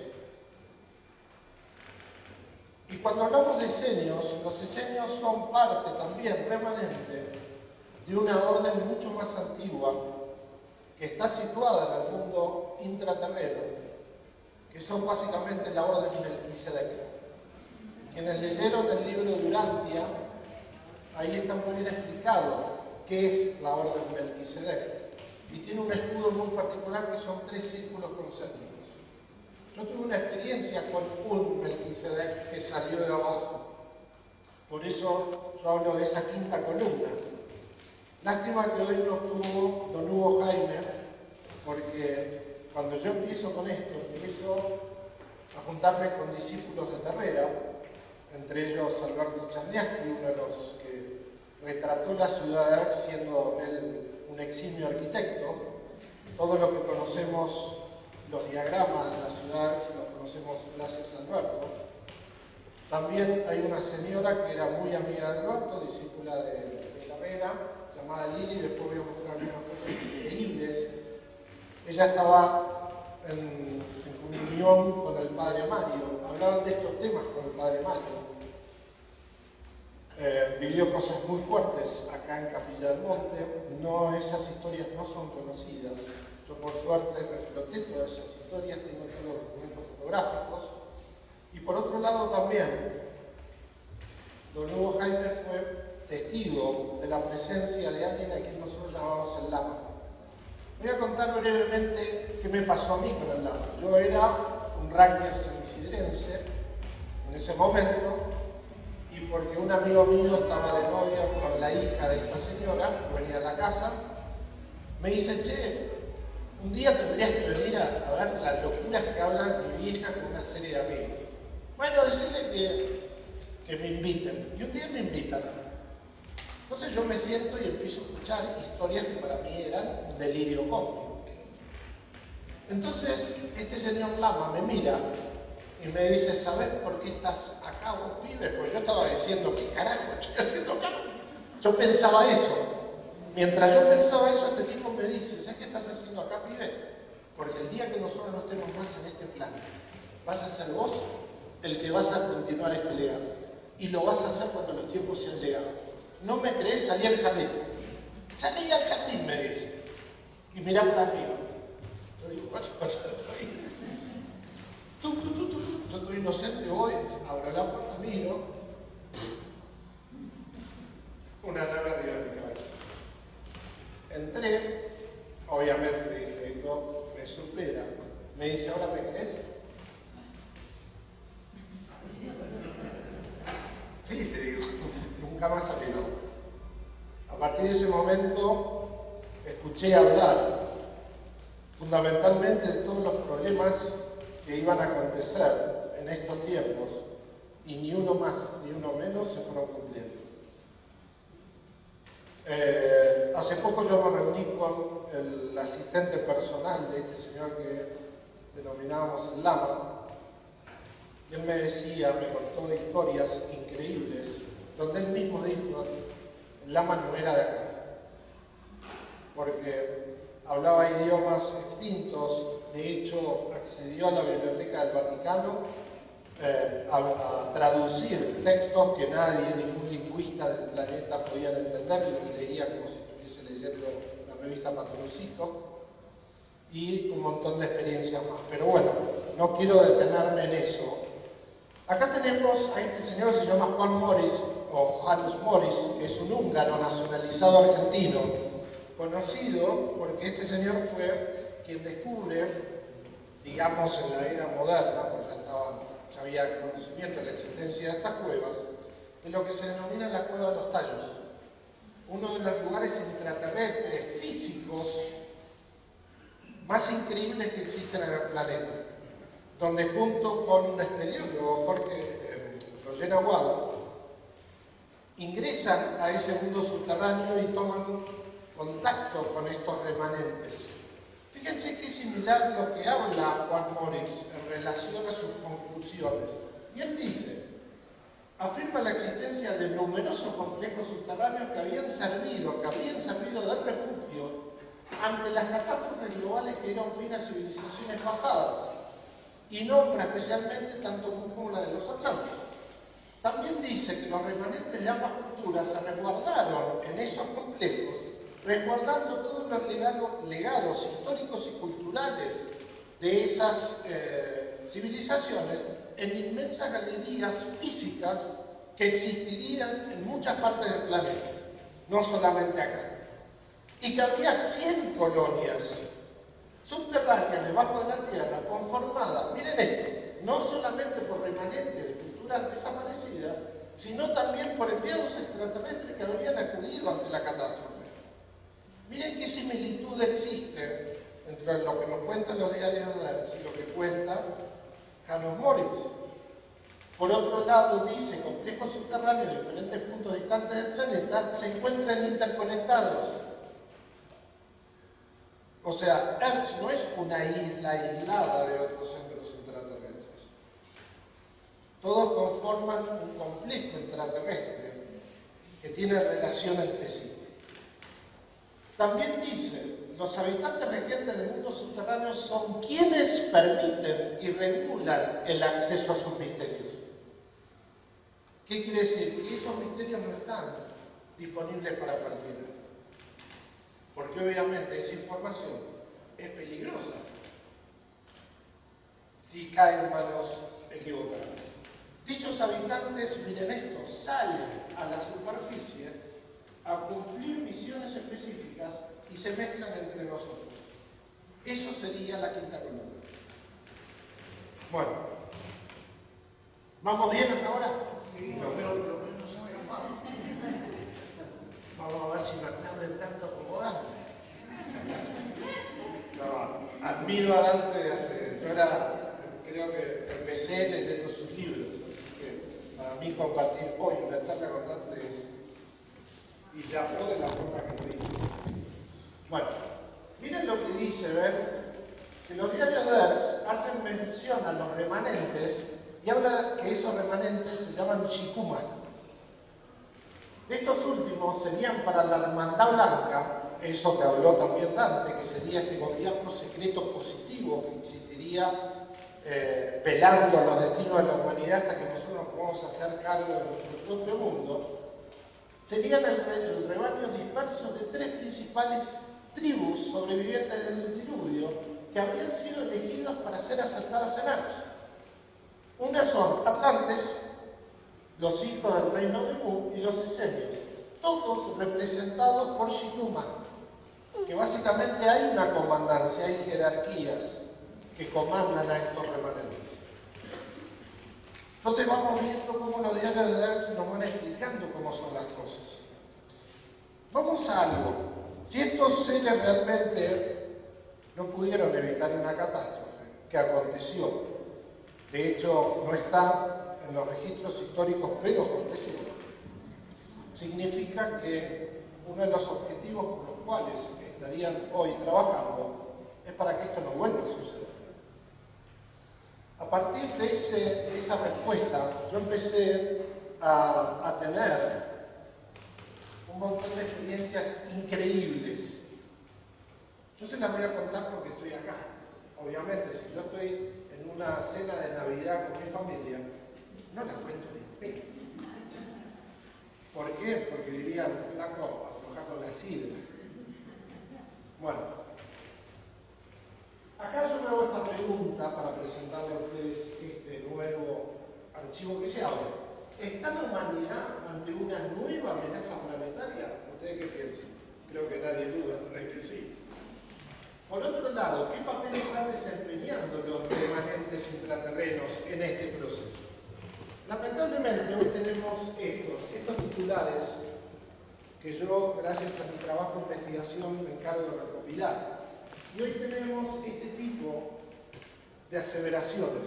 Y cuando hablamos de senios, los esenios son parte también remanente de una orden mucho más antigua que está situada en el mundo intraterreno, que son básicamente la orden Melquisedec. Quienes leyeron el libro de Urantia, ahí está muy bien explicado qué es la orden Melquisedec. Y tiene un escudo muy particular que son 3 círculos concéntricos. Yo tuve una experiencia con un Melquisedec que salió de abajo. Por eso yo hablo de esa quinta columna. Lástima que hoy no estuvo don Hugo Jaime, porque cuando yo empiezo con esto, empiezo a juntarme con discípulos de Terrera, entre ellos Alberto Charniaski, uno de los que retrató la ciudad de Hertz siendo él un eximio arquitecto. Todo lo que conocemos, los diagramas de la ciudad de Hertz, los conocemos gracias a Alberto. También hay una señora que era muy amiga de Alberto, discípula de Terrera, llamada Lili, después voy a mostrar unas fotos increíbles. Ella estaba en comunión con el padre Mario, hablaban de estos temas con el padre Mario. Vivió cosas muy fuertes acá en Capilla del Monte, esas historias no son conocidas. Yo por suerte refloté todas esas historias, tengo todos los documentos fotográficos. Y por otro lado también, don Hugo Jaime fue testigo de la presencia de alguien a quien nosotros llamamos el Lama. Voy a contar brevemente qué me pasó a mí con el Lama. Yo era un ranger semisidrense en ese momento, y porque un amigo mío estaba de novia con la hija de esta señora, venía a la casa, me dice, che, un día tendrías que venir a ver las locuras que habla mi vieja con una serie de amigos. Bueno, decirle que me inviten. Y un día me invitan. Entonces yo me siento y empiezo a escuchar historias que para mí eran un delirio cósmico. Entonces este señor Lama me mira y me dice, ¿sabes por qué estás acá vos, pibes? Pues yo estaba diciendo, ¿qué carajo estoy haciendo acá? Yo pensaba eso. Mientras yo pensaba eso, este tipo me dice, ¿sabes qué estás haciendo acá, pibe? Porque el día que nosotros no estemos más en este plano, vas a ser vos el que vas a continuar este legado. Y lo vas a hacer cuando los tiempos se han llegado. ¿No me crees? Salí al jardín. Salí al jardín, me dice. Y mirá para arriba. Yo digo, bueno, estoy. Yo estoy inocente, voy, abro la puerta, miro. Una nave arriba de mi cabeza. Entré, obviamente dije, esto me supera. Me dice, ¿ahora me crees? Sí, le digo, nunca más salió. A partir de ese momento escuché hablar fundamentalmente de todos los problemas que iban a acontecer en estos tiempos, y ni uno más ni uno menos se fueron cumpliendo. Hace poco yo me reuní con el asistente personal de este señor que denominábamos el Lama, y él me decía, me contó de historias increíbles, donde él mismo dijo, el Lama no era de acá, porque hablaba idiomas extintos. De hecho, accedió a la Biblioteca del Vaticano a traducir textos que nadie, ningún lingüista del planeta podía entender, y lo leía como si estuviese leyendo la revista Patroncito, y un montón de experiencias más. Pero bueno, no quiero detenerme en eso. Acá tenemos a este señor que se llama Juan Morris, o Janus Morris, que es un húngaro nacionalizado argentino, conocido porque este señor fue quien descubre, digamos en la era moderna, porque ya había conocimiento de la existencia de estas cuevas, de lo que se denomina la Cueva de los Tallos, uno de los lugares intraterrestres físicos más increíbles que existen en el planeta, donde junto con un espeleólogo, Jorge Roger Aguado, ingresan a ese mundo subterráneo y toman contacto con estos remanentes. Fíjense qué similar lo que habla Juan Morris en relación a sus conclusiones. Y él dice, afirma la existencia de numerosos complejos subterráneos que habrían servido de refugio ante las catástrofes globales que dieron fin a civilizaciones pasadas, y nombra especialmente tanto como la de los Atlantes. También dice que los remanentes de ambas culturas se resguardaron en esos complejos, resguardando todos los legados históricos y culturales de esas civilizaciones en inmensas galerías físicas que existirían en muchas partes del planeta, no solamente acá. Y que había 100 colonias subterráneas debajo de la tierra conformadas, miren esto, no solamente por remanentes de culturas desaparecidas, sino también por enviados extraterrestres que habrían acudido ante la catástrofe. Miren qué similitud existe entre lo que nos cuentan los diarios de Ders y lo que cuenta Janus Morris. Por otro lado, dice, complejos subterráneos de diferentes puntos distantes del planeta se encuentran interconectados. O sea, Earth no es una isla aislada de otros centros intraterrestres. Todos conforman un complejo intraterrestre que tiene relación entre sí. También dice, los habitantes regentes del mundo subterráneo son quienes permiten y regulan el acceso a sus misterios. ¿Qué quiere decir? Que esos misterios no están disponibles para cualquiera. Porque obviamente esa información es peligrosa si cae en manos equivocadas. Dichos habitantes, miren esto, salen a la superficie a cumplir misiones específicas y se mezclan entre nosotros. Eso sería la quinta columna. Bueno, ¿vamos bien hasta ahora? Sí, lo veo por lo menos ahora. Vamos a ver si me aplauden tanto como Dante. No, admiro a Dante de hace... creo que empecé leyendo sus libros, así que para mí compartir hoy una charla con Dante es... y ya habló de la forma que lo dice. Bueno, miren lo que dice, ¿ven? Que los diarios de Ders hacen mención a los remanentes y habla que esos remanentes se llaman Shikuman. Estos últimos serían para la Hermandad Blanca, eso que habló también Dante, que sería este gobierno secreto positivo que existiría velando los destinos de la humanidad hasta que nosotros nos podamos hacer cargo de nuestro propio mundo. Serían el rebaño disperso de tres principales tribus sobrevivientes del diluvio que habían sido elegidos para ser asaltadas en Argos. Unas son Atlantes, los hijos del reino de Mu y los esenios, todos representados por Shikuman, que básicamente hay una comandancia, hay jerarquías que comandan a estos remanentes. Entonces vamos viendo cómo los diarios de Ders nos van explicando cómo son las cosas. Vamos a algo. Si estos seres realmente no pudieron evitar una catástrofe que aconteció. De hecho, no está en los registros históricos, pero aconteció. Significa que uno de los objetivos por los cuales estarían hoy trabajando es para que esto no vuelva a suceder. A partir de esa respuesta, yo empecé a tener un montón de experiencias increíbles. Yo se las voy a contar porque estoy acá. Obviamente, si yo estoy en una cena de Navidad con mi familia, no las cuento ni pedo. ¿Por qué? Porque dirían, flaco, aflojando la sidra. Bueno, acá yo me hago esta pregunta para presentarle a ustedes este nuevo archivo que se abre. ¿Está la humanidad ante una nueva amenaza planetaria? ¿Ustedes qué piensan? Creo que nadie duda de que sí. Por otro lado, ¿qué papel están desempeñando los remanentes intraterrenos en este proceso? Lamentablemente hoy tenemos estos titulares que yo, gracias a mi trabajo de investigación, me encargo de recopilar. Y hoy tenemos este tipo de aseveraciones.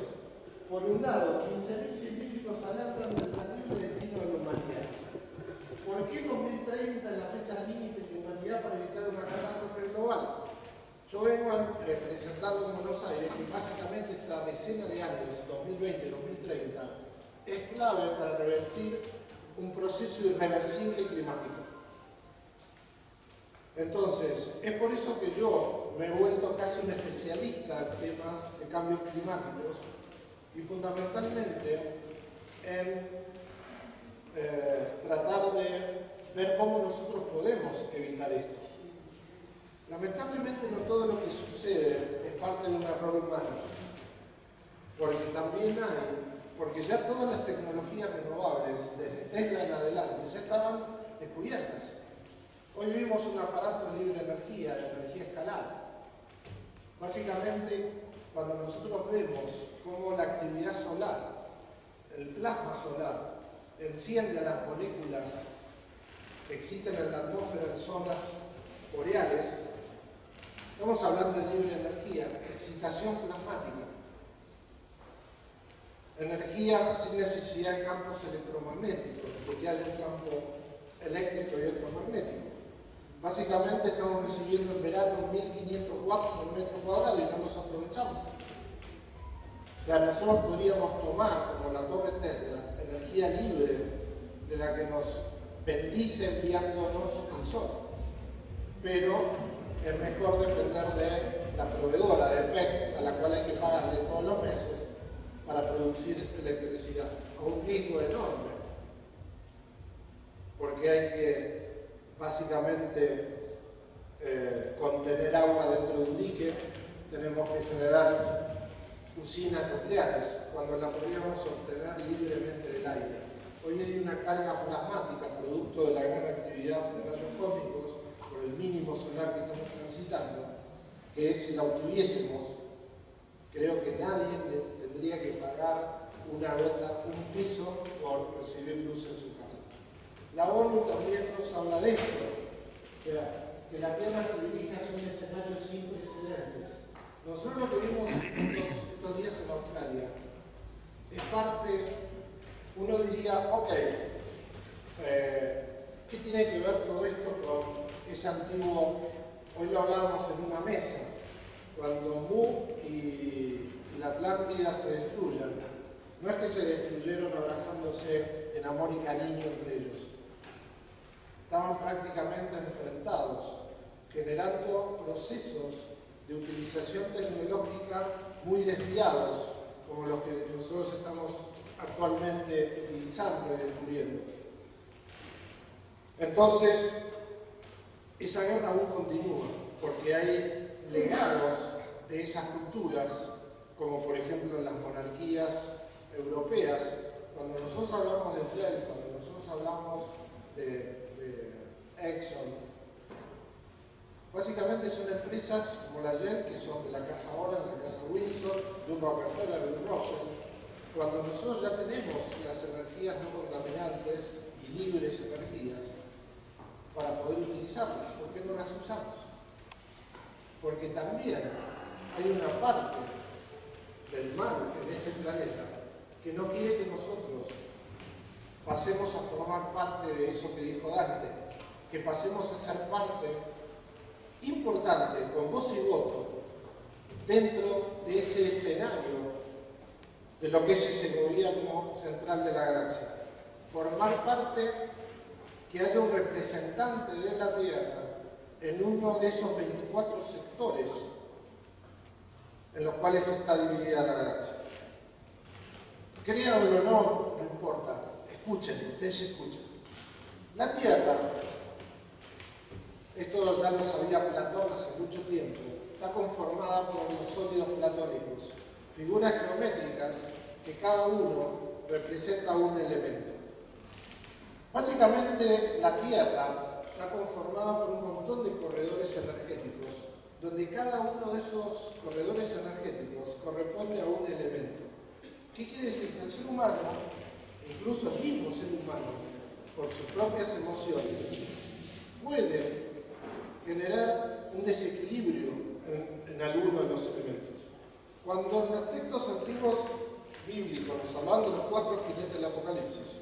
Por un lado, 15.000 científicos alertan del terrible destino de la humanidad. ¿Por qué 2030 es la fecha límite de la humanidad para evitar una catástrofe global? Yo vengo a presentarlo en Buenos Aires, que básicamente esta decena de años, 2020-2030, es clave para revertir un proceso irreversible climático. Entonces, es por eso que yo me he vuelto casi un especialista en temas de cambios climáticos y fundamentalmente en tratar de ver cómo nosotros podemos evitar esto. Lamentablemente no todo lo que sucede es parte de un error humano, porque ya todas las tecnologías renovables, desde Tesla en adelante, ya estaban descubiertas. Hoy vivimos un aparato de libre energía escalar. Básicamente, cuando nosotros vemos cómo la actividad solar, el plasma solar, enciende a las moléculas que existen en la atmósfera en zonas boreales, estamos hablando de libre energía, excitación plasmática. Energía sin necesidad de campos electromagnéticos, de que haya un campo eléctrico y otro magnético. Básicamente estamos recibiendo en verano 1.500 watts por metro cuadrado y no los aprovechamos. O sea, nosotros podríamos tomar, como la torre Tesla, energía libre de la que nos bendice enviándonos el sol. Pero es mejor depender de la proveedora, de PEC, a la cual hay que pagarle todos los meses para producir electricidad, con un riesgo enorme, porque hay que básicamente contener agua dentro de un dique, tenemos que generar usinas nucleares, cuando la podríamos obtener libremente del aire. Hoy hay una carga plasmática, producto de la gran actividad de rayos cósmicos, por el mínimo solar que estamos transitando, que si la obtuviésemos, creo que nadie tendría que pagar una gota, un piso por recibir luz en su casa. La ONU también nos habla de esto, que la Tierra se dirige hacia un escenario sin precedentes. Nosotros lo que vimos estos días en Australia es parte, uno diría, ok, ¿qué tiene que ver todo esto con ese antiguo, hoy lo hablábamos en una mesa, cuando Mu y la Atlántida se destruyan? No es que se destruyeron abrazándose en amor y cariño entre ellos. Estaban prácticamente enfrentados, generando procesos de utilización tecnológica muy desviados, como los que nosotros estamos actualmente utilizando y descubriendo. Entonces, esa guerra aún continúa, porque hay legados de esas culturas, como por ejemplo las monarquías europeas. Cuando nosotros hablamos de Shell, cuando nosotros hablamos de Exxon, básicamente son empresas como la Shell, que son de la casa Orange, de la casa Windsor, de un Rockefeller, de un Rothschild. Cuando nosotros ya tenemos las energías no contaminantes y libres energías para poder utilizarlas, ¿por qué no las usamos? porque también hay una parte del mal en este planeta que no quiere que nosotros pasemos a formar parte de eso que dijo Dante, que pasemos a ser parte importante, con voz y voto, dentro de ese escenario de lo que es ese gobierno central de la galaxia. Formar parte, que haya un representante de la Tierra en uno de esos 24 sectores en los cuales está dividida la galaxia. Créanlo o no, no importa. Escuchen, ustedes escuchen. La Tierra, esto ya lo sabía Platón hace mucho tiempo, está conformada por los sólidos platónicos, figuras geométricas que cada uno representa un elemento. Básicamente la Tierra está conformada por un montón de corredores energéticos, donde cada uno de esos corredores energéticos corresponde a un elemento. ¿Qué quiere decir? Que el ser humano, incluso el mismo ser humano, por sus propias emociones, puede generar un desequilibrio en alguno de los elementos. Cuando en los textos antiguos bíblicos nos hablaban de los 4 jinetes del Apocalipsis,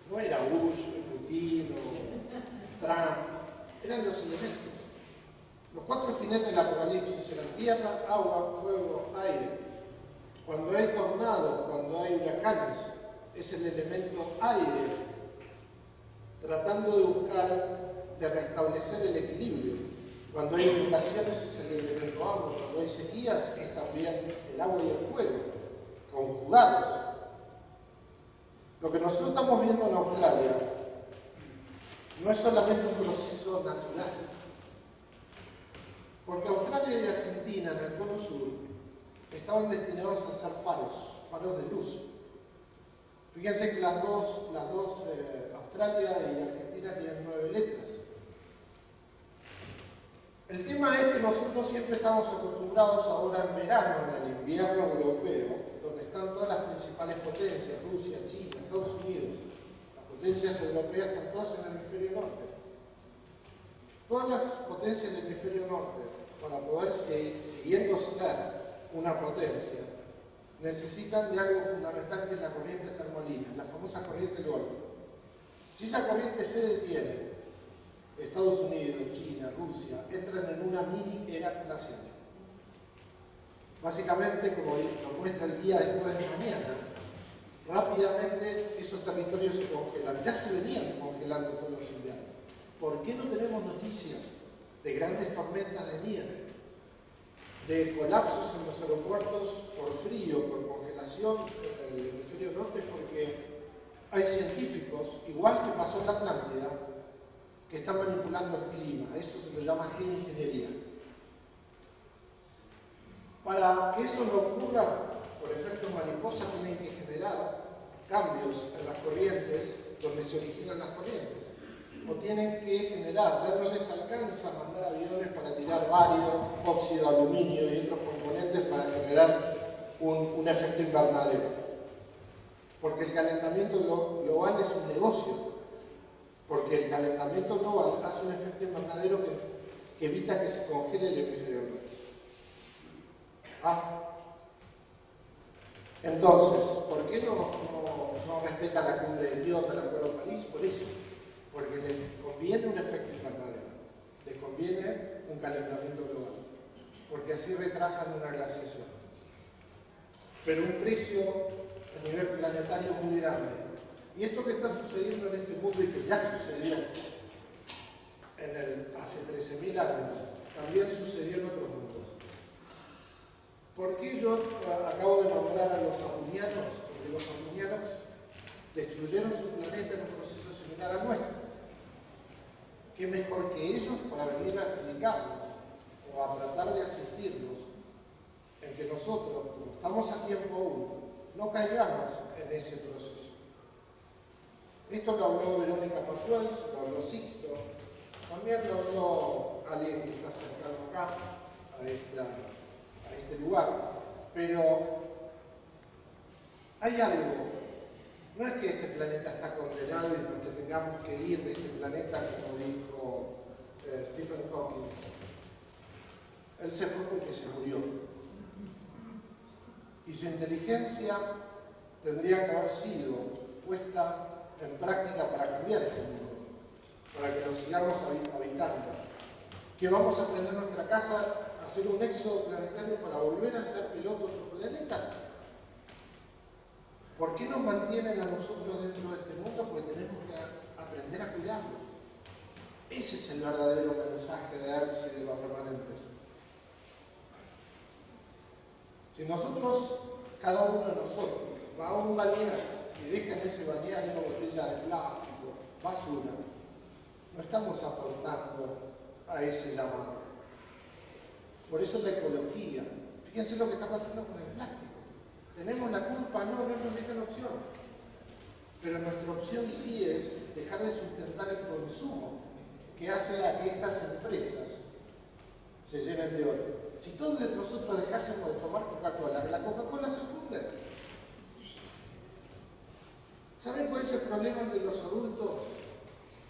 no era Bush, Putin o Trump, eran los elementos. Los 4 jinetes del Apocalipsis eran tierra, agua, fuego, aire. Cuando hay tornados, cuando hay huracanes, es el elemento aire, tratando de buscar, de restablecer el equilibrio. Cuando hay inundaciones es el elemento agua, cuando hay sequías es también el agua y el fuego, conjugados. Lo que nosotros estamos viendo en Australia no es solamente un proceso natural, porque Australia y Argentina en el cono sur estaban destinados a ser faros de luz. Fíjense que las dos Australia y Argentina tienen 9 letras. El tema es que nosotros siempre estamos acostumbrados ahora en verano, en el invierno europeo, donde están todas las principales potencias, Rusia, China, Estados Unidos, las potencias europeas están todas en el hemisferio norte. Todas las potencias del hemisferio norte, para poder siguiendo ser una potencia, necesitan de algo fundamental que es la corriente termolínea, la famosa corriente del Golfo. Si esa corriente se detiene, Estados Unidos, China, Rusia, entran en una mini era glacial. Básicamente, como nos muestra el día después de mañana, rápidamente esos territorios se congelan. Ya se venían congelando todos los inviernos. ¿Por qué no tenemos noticias de grandes tormentas de nieve, de colapsos en los aeropuertos por frío, por congelación en el hemisferio norte? Porque hay científicos, igual que pasó en la Atlántida, que están manipulando el clima. Eso se lo llama geoingeniería. Para que eso no ocurra, por efecto mariposa, tienen que generar cambios en las corrientes, donde se originan las corrientes. O tienen que generar, ya no les alcanza mandar aviones para tirar bario, óxido de aluminio y otros componentes para generar un efecto invernadero. Porque el calentamiento global es un negocio. Porque el calentamiento global hace un efecto invernadero que evita que se congele el hemisferio norte. Entonces, ¿por qué no respeta la cumbre de Kioto, el Acuerdo de París? Por eso. Porque les conviene un efecto invernadero. Les conviene un calentamiento global. Porque así retrasan una glaciación. Pero un precio a nivel planetario muy grande. Y esto que está sucediendo en este mundo y que ya sucedió hace 13.000 años, también sucedió en otros mundos. ¿Por qué yo acabo de nombrar a los apunianos? Porque los apunianos destruyeron su planeta en un proceso similar al nuestro. ¿Qué mejor que ellos para venir a explicarnos o a tratar de asistirnos en que nosotros, como estamos a tiempo aún, no caigamos en ese proceso? Esto lo habló Verónica Pasuel, lo habló Sixto, también lo habló alguien que está cercano acá, a este lugar, pero hay algo, no es que este planeta está condenado y nos tengamos que ir de este planeta, como dijo Stephen Hawking. Él se fue porque se murió. Y su inteligencia tendría que haber sido puesta en práctica para cambiar este mundo, para que lo sigamos habitando. Que vamos a aprender en nuestra casa a hacer un éxodo planetario para volver a ser piloto de otro planeta. ¿Por qué nos mantienen a nosotros dentro de este mundo? Porque tenemos que aprender a cuidarlo. Ese es el verdadero mensaje de Hermes y de los remanentes. Si nosotros, cada uno de nosotros, va a un balneario y deja en ese balneario botellas de plástico, basura, no estamos aportando a ese llamado. Por eso la ecología. Fíjense lo que está pasando con el plástico. ¿Tenemos la culpa? No nos dejan opción. Pero nuestra opción sí es dejar de sustentar el consumo que hace a que estas empresas se llenen de oro. Si todos nosotros dejásemos de tomar Coca-Cola, la Coca-Cola se funde. ¿Saben cuál es el problema de los adultos?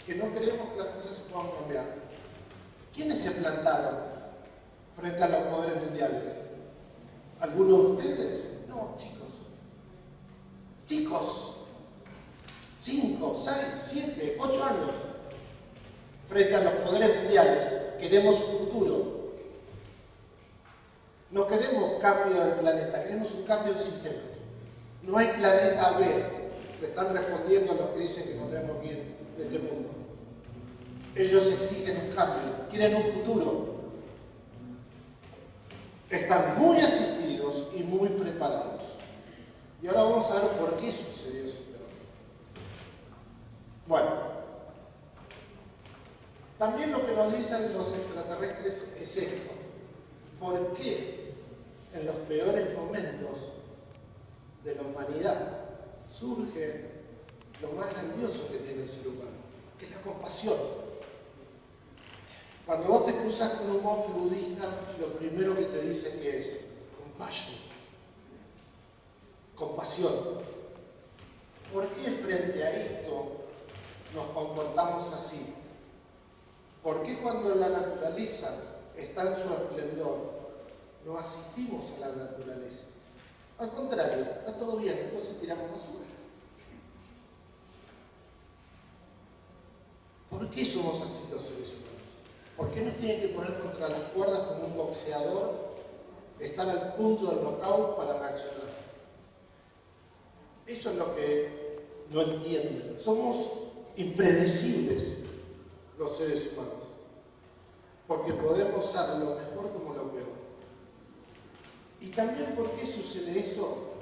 Que no creemos que las cosas se puedan cambiar. ¿Quiénes se plantaron frente a los poderes mundiales? ¿Algunos de ustedes? No, chicos. Chicos. 5, 6, 7, 8 años. Frente a los poderes mundiales. Queremos un futuro. No queremos cambio del planeta, queremos un cambio del sistema. No hay planeta B. Le están respondiendo a los que dicen que nos tenemos que ir de este mundo. Ellos exigen un cambio, quieren un futuro. Están muy asistidos y muy preparados. Y ahora vamos a ver por qué sucedió ese fenómeno. Bueno, también lo que nos dicen los extraterrestres es esto. ¿Por qué en los peores momentos de la humanidad surge lo más grandioso que tiene el ser humano? Que es la compasión. Cuando vos te cruzas con un monje budista, lo primero que te dice que es compasión. Compasión. ¿Por qué frente a esto nos comportamos así? ¿Por qué cuando la naturaleza está en su esplendor no asistimos a la naturaleza? Al contrario, está todo bien, entonces tiramos basura. ¿Por qué somos así los seres humanos? ¿Por qué nos tienen que poner contra las cuerdas como un boxeador, estar al punto del knockout para reaccionar? Eso es lo que no entienden. Somos impredecibles los seres humanos, porque podemos ser lo mejor como lo peor. Y también, ¿por qué sucede eso?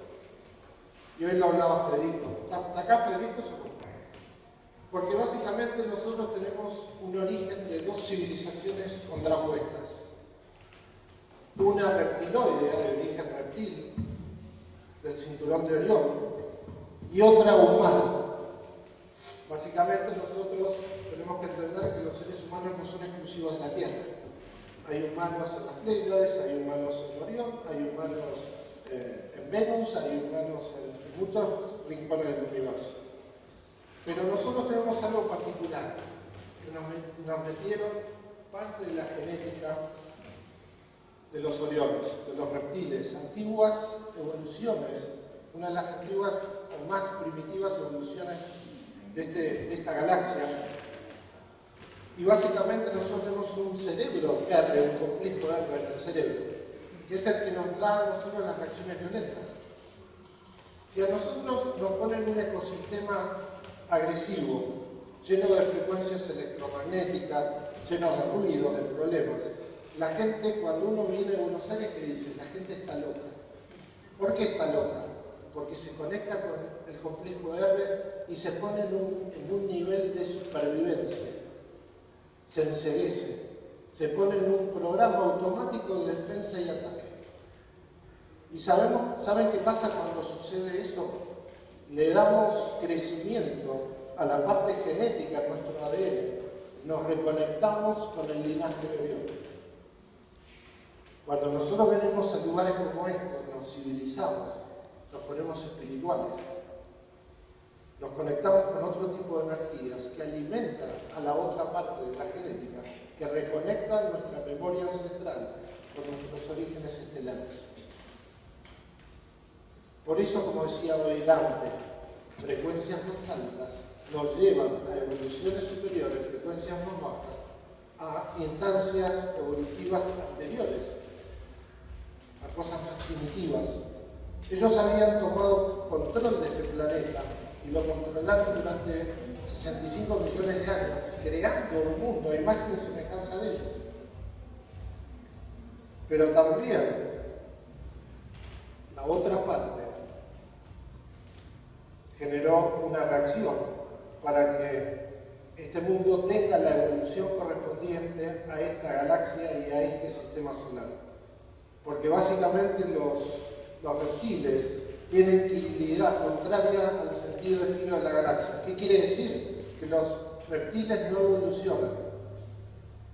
Y hoy lo hablaba Federico. ¿Está acá Federico? Porque básicamente nosotros tenemos un origen de dos civilizaciones contrapuestas. Una reptiloidea de origen reptil, del cinturón de Orión, y otra humana. Básicamente nosotros tenemos que entender que los seres humanos no son exclusivos de la Tierra. Hay humanos en las Pléyades, hay humanos en Orión, hay humanos en Venus, hay humanos en muchos rincones del universo. Pero nosotros tenemos algo particular, que nos metieron parte de la genética de los oriones, de los reptiles, antiguas evoluciones, una de las antiguas o más primitivas evoluciones de esta galaxia. Y básicamente nosotros tenemos un cerebro R, un complejo R en el cerebro, que es el que nos da a nosotros las reacciones violentas. Si a nosotros nos ponen un ecosistema agresivo, lleno de frecuencias electromagnéticas, lleno de ruidos, de problemas, la gente, cuando uno viene a Buenos Aires, ¿qué dice? La gente está loca. ¿Por qué está loca? Porque se conecta con el complejo R y se pone en un nivel de supervivencia. Se enceguece, se pone en un programa automático de defensa y ataque. ¿Y saben qué pasa cuando sucede eso? Le damos crecimiento a la parte genética de nuestro ADN, nos reconectamos con el linaje de Orión. Cuando nosotros venimos a lugares como estos, nos civilizamos, nos ponemos espirituales, nos conectamos con otro tipo de energías que alimentan a la otra parte de la genética, que reconectan nuestra memoria ancestral por nuestros orígenes estelares. Por eso, como decía hoy Dante, frecuencias más altas nos llevan a evoluciones superiores, frecuencias más bajas, a instancias evolutivas anteriores, a cosas más primitivas. Ellos habían tomado control de este planeta y lo controlaron durante 65 millones de años, creando un mundo a imagen y semejanza de ellos. Pero también la otra parte generó una reacción para que este mundo tenga la evolución correspondiente a esta galaxia y a este sistema solar. Porque básicamente los reptiles tienen quirilidad contraria al sentido de giro de la galaxia. ¿Qué quiere decir? Que los reptiles no evolucionan.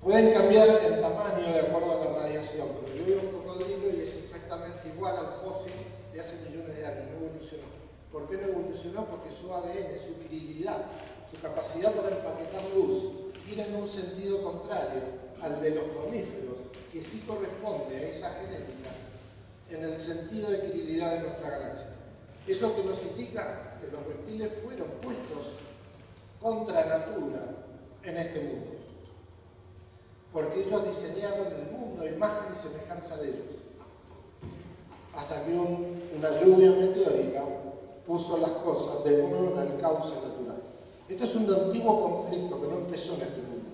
Pueden cambiar en tamaño de acuerdo a la radiación, pero yo veo un cocodrilo y es exactamente igual al fósil de hace millones de años, no evolucionó. ¿Por qué no evolucionó? Porque su ADN, su virilidad, su capacidad para empaquetar luz, gira en un sentido contrario al de los mamíferos, que sí corresponde a esa genética en el sentido de virilidad de nuestra galaxia. Eso que nos indica que los reptiles fueron puestos contra natura en este mundo, porque ellos diseñaron el mundo a imagen y semejanza de ellos, hasta que una lluvia meteórica puso las cosas de nuevo en el cauce natural. Este es un antiguo conflicto que no empezó en este mundo.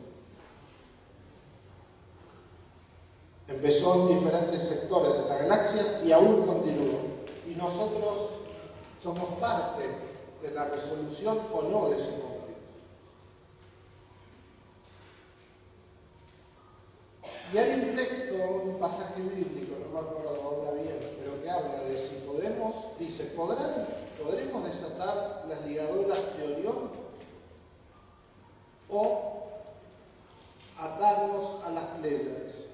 Empezó en diferentes sectores de la galaxia y aún continúa. Y nosotros somos parte de la resolución o no de ese conflicto. Y hay un texto, un pasaje bíblico, no me acuerdo ahora bien, pero que habla de si podemos, dice, ¿podremos desatar las ligaduras de Orión o atarnos a las Pléyades?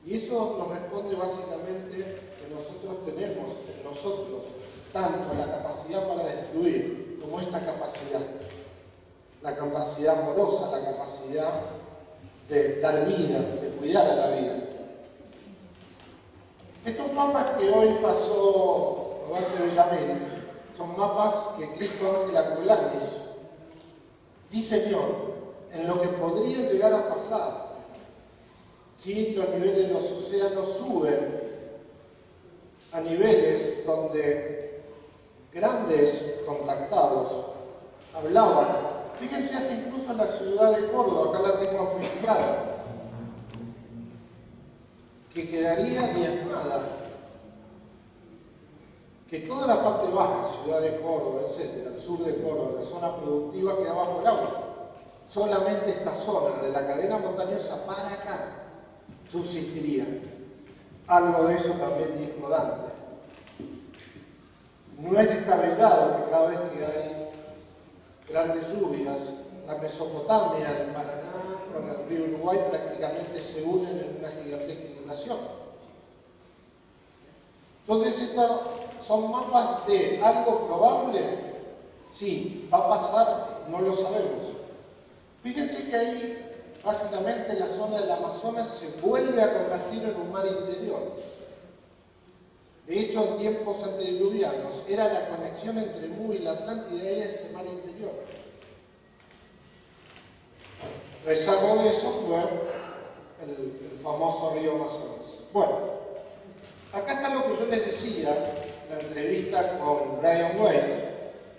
Y eso nos responde básicamente que nosotros tenemos en nosotros tanto la capacidad para destruir como esta capacidad, la capacidad amorosa, la capacidad de dar vida, de cuidar a la vida. Estos mapas que hoy pasó Roberto Villamil son mapas que Cristo Ángel Aculanis diseñó en lo que podría llegar a pasar si los niveles de los océanos suben a niveles donde grandes contactados hablaban. Fíjense hasta incluso en la ciudad de Córdoba, acá la tengo amplificada, que quedaría diezmada, que toda la parte baja, ciudad de Córdoba, etcétera, el sur de Córdoba, la zona productiva queda bajo el agua. Solamente esta zona de la cadena montañosa para acá subsistiría. Algo de eso también dijo Dante. No es descabellado que cada vez que hay grandes lluvias, la Mesopotamia, el Paraná con el río Uruguay prácticamente se unen en una gigantesca inundación. Entonces, estos son mapas de algo probable. Sí, va a pasar, no lo sabemos. Fíjense que ahí, básicamente, la zona del Amazonas se vuelve a convertir en un mar interior. De hecho, en tiempos antediluvianos, era la conexión entre Mu y la Atlántida, era ese mar interior. Rezago de eso fue el famoso río Amazonas. Bueno, acá está lo que yo les decía, la entrevista con Brian Weiss,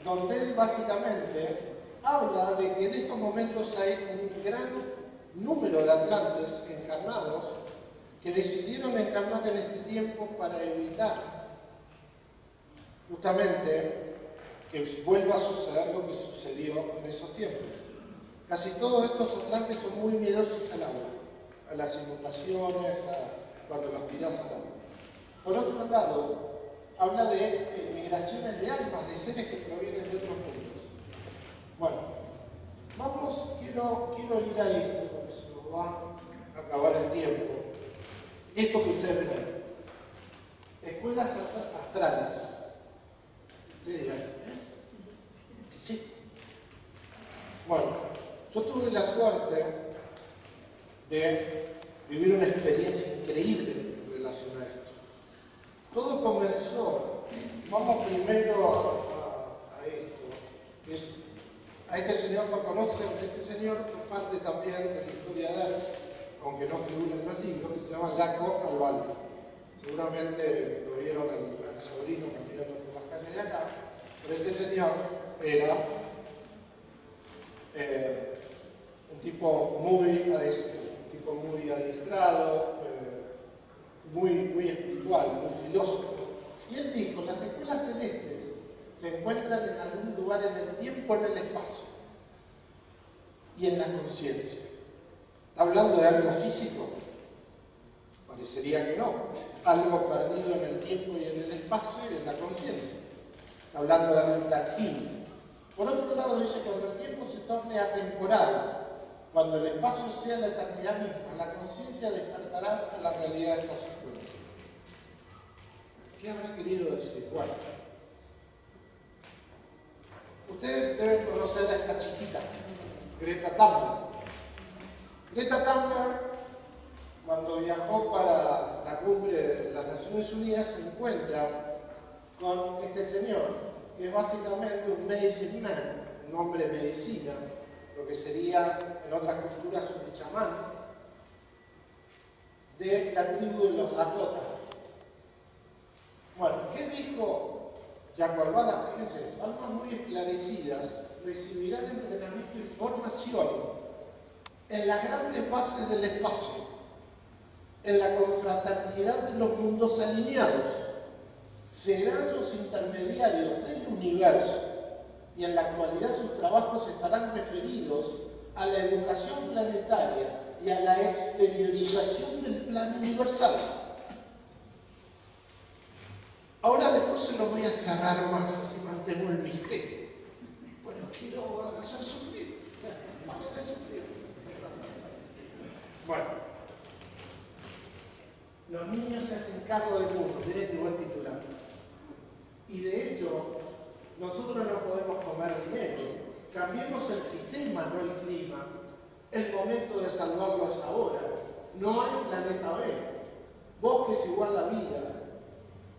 donde él básicamente habla de que en estos momentos hay un gran número de atlantes encarnados que decidieron encarnar en este tiempo para evitar justamente que vuelva a suceder lo que sucedió en esos tiempos. Casi todos estos atlantes son muy miedosos al agua, a las inundaciones, cuando los tirás al agua. Por otro lado, habla de migraciones de almas, de seres que provienen de otros mundos. Bueno, quiero ir a esto, porque se nos va a acabar el tiempo. Esto que ustedes ven ahí. Escuelas astrales. Ustedes dirán, sí. Bueno, yo tuve la suerte de vivir una experiencia increíble en relación a esto. Todo comenzó, vamos primero a esto, a este señor lo conocen, este señor fue parte también de la historia de Ernst, aunque no figura en los libros, que se llama Jacob Alvalo. Seguramente lo vieron al sobrino caminando por las calles de acá, pero este señor era un tipo muy adiestrado, muy espiritual, muy filósofo. Y él dijo, las escuelas celestes se encuentran en algún lugar en el tiempo, en el espacio y en la conciencia. ¿Está hablando de algo físico? Parecería que no. Algo perdido en el tiempo y en el espacio y en la conciencia. Está hablando de algo intangible. Por otro lado, dice, cuando el tiempo se torne atemporal, cuando el espacio sea la eternidad misma, la conciencia despertará a la realidad de estas escuelas. ¿Qué habrá querido decir? Bueno, ustedes deben conocer a esta chiquita, Greta Thunberg. Greta Thunberg, cuando viajó para la cumbre de las Naciones Unidas, se encuentra con este señor, que es básicamente un medicine man, un hombre de medicina, lo que sería en otras culturas un chamán, de la tribu de los Dakota. Bueno, ¿qué dijo Jacob Alvalo? Fíjense, almas muy esclarecidas recibirán entrenamiento y formación en las grandes bases del espacio, en la confraternidad de los mundos alineados, serán los intermediarios del universo y en la actualidad sus trabajos estarán referidos a la educación planetaria y a la exteriorización del plan universal. Ahora después se lo voy a cerrar más, así mantengo el misterio. Bueno, quiero hacer sufrir. Bueno, los niños se hacen cargo del mundo, miren qué buen titular. Y de hecho, nosotros no podemos comer dinero. Cambiemos el sistema, no el clima. El momento de salvarlo es ahora. No hay planeta B. Bosque es igual a vida.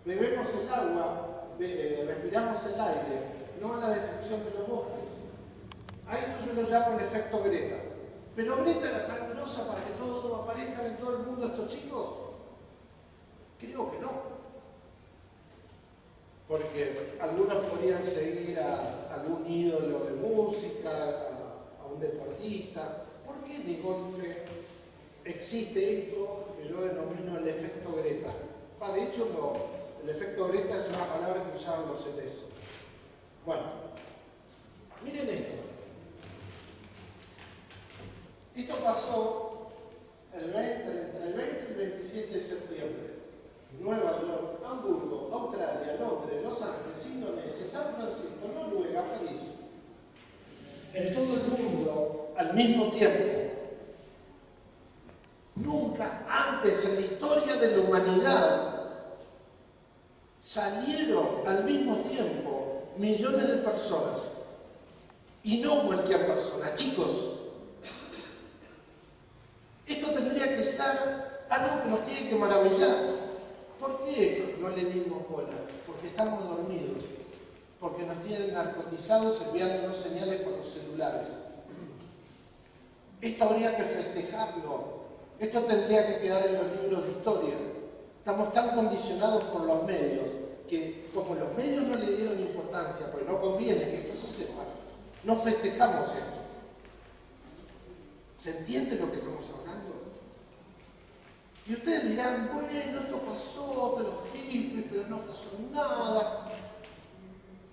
Bebemos el agua, respiramos el aire, no a la destrucción de los bosques. A esto yo lo llamo el efecto Greta. Pero Greta era tan grosa para que todos aparezcan en todo el mundo estos chicos. Creo que no. Porque algunos podrían seguir a algún ídolo de música, a un deportista. ¿Por qué de golpe existe esto que yo denomino el efecto Greta? De hecho, el efecto Greta es una palabra que usaban los CDs. Bueno, miren esto. Esto pasó entre el 20 y el 27 de septiembre. Nueva York, Hamburgo, Australia, Londres, Los Ángeles, Indonesia, San Francisco, Noruega, París. En todo el mundo, al mismo tiempo. Nunca antes en la historia de la humanidad salieron al mismo tiempo millones de personas. Y no cualquier persona, chicos. Esto tendría que ser algo que nos tiene que maravillar. ¿Por qué no le dimos bola? Porque estamos dormidos. Porque nos tienen narcotizados enviándonos señales por los celulares. Esto habría que festejarlo. Esto tendría que quedar en los libros de historia. Estamos tan condicionados por los medios que, como los medios no le dieron importancia, porque no conviene que esto se sepa, no festejamos esto. ¿Se entiende lo que estamos hablando? Y ustedes dirán, bueno, esto pasó, pero hippies, pero no pasó nada.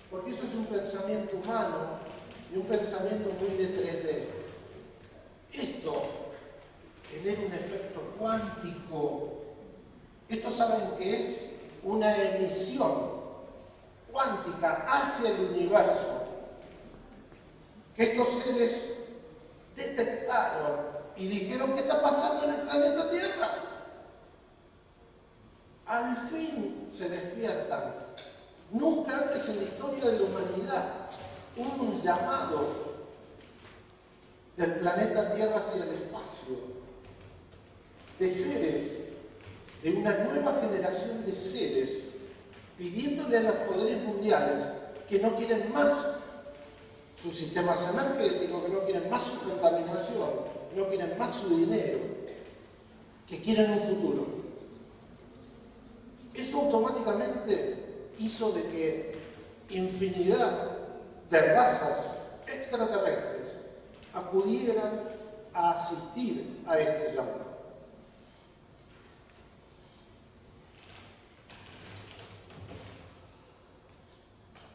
Porque eso es un pensamiento humano y un pensamiento muy de 3D. Esto genera un efecto cuántico. Esto saben que es una emisión cuántica hacia el universo. Que estos seres detectaron y dijeron, ¿qué está pasando en el planeta Tierra? Al fin se despiertan. Nunca antes en la historia de la humanidad hubo un llamado del planeta Tierra hacia el espacio. de seres, de una nueva generación de seres, pidiéndole a los poderes mundiales que no quieren más sus sistemas energéticos, que no quieren más su contaminación, no quieren más su dinero, que quieren un futuro. Eso automáticamente hizo de que infinidad de razas extraterrestres acudieran a asistir a este llamado.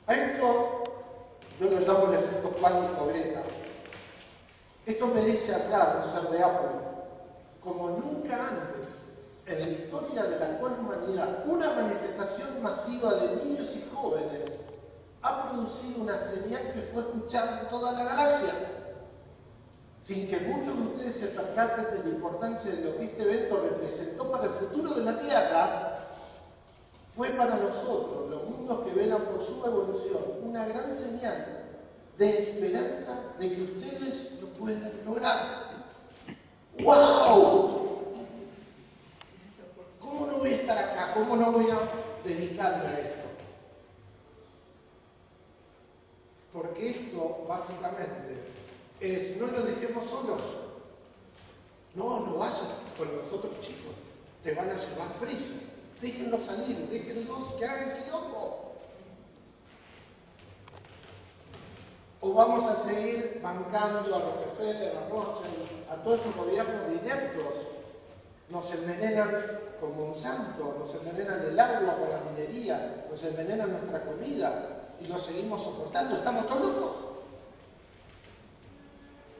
A esto yo lo llamo el efecto cuántico Greta. Esto me dice Asgard, un ser de Apple, como nunca antes en la historia de la actual humanidad, una manifestación masiva de niños y jóvenes ha producido una señal que fue escuchada en toda la galaxia. Sin que muchos de ustedes se percaten de la importancia de lo que este evento representó para el futuro de la Tierra, fue para nosotros, los mundos que velan por su evolución, una gran señal de esperanza de que ustedes lo pueden lograr. ¡Wow! ¿Cómo no voy a estar acá? ¿Cómo no voy a dedicarme a esto? Porque esto, básicamente, es, no lo dejemos solos. No vayas con los otros chicos, te van a llevar preso. Déjenlos salir, déjenlos que hagan quilombo. O vamos a seguir bancando a Rockefeller, a Rothschild, a todos esos gobiernos de ineptos. Nos envenenan con Monsanto, nos envenenan el agua con la minería, nos envenenan nuestra comida y lo seguimos soportando. ¿Estamos todos locos?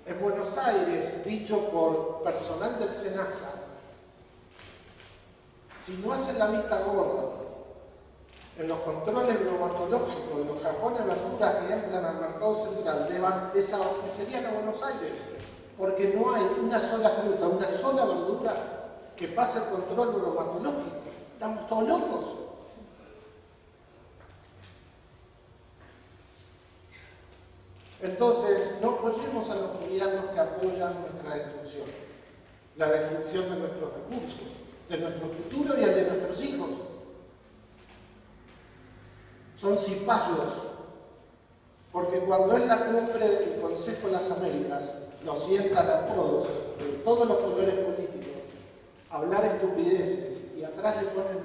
En Buenos Aires, dicho por personal del SENASA, si no hacen la vista gorda en los controles bromatológicos de los cajones de verduras que entran al mercado central, desabastecerían a Buenos Aires, porque no hay una sola fruta, una sola verdura que pase el control bromatológico. ¿Estamos todos locos? Entonces, no apoyemos a los gobiernos que apoyan nuestra destrucción, la destrucción de nuestros recursos, de nuestro futuro y el de nuestros hijos. Son cipayos, porque cuando es la cumbre del Consejo de las Américas, nos sientan a todos, de todos los colores políticos, a hablar estupideces, y atrás le ponen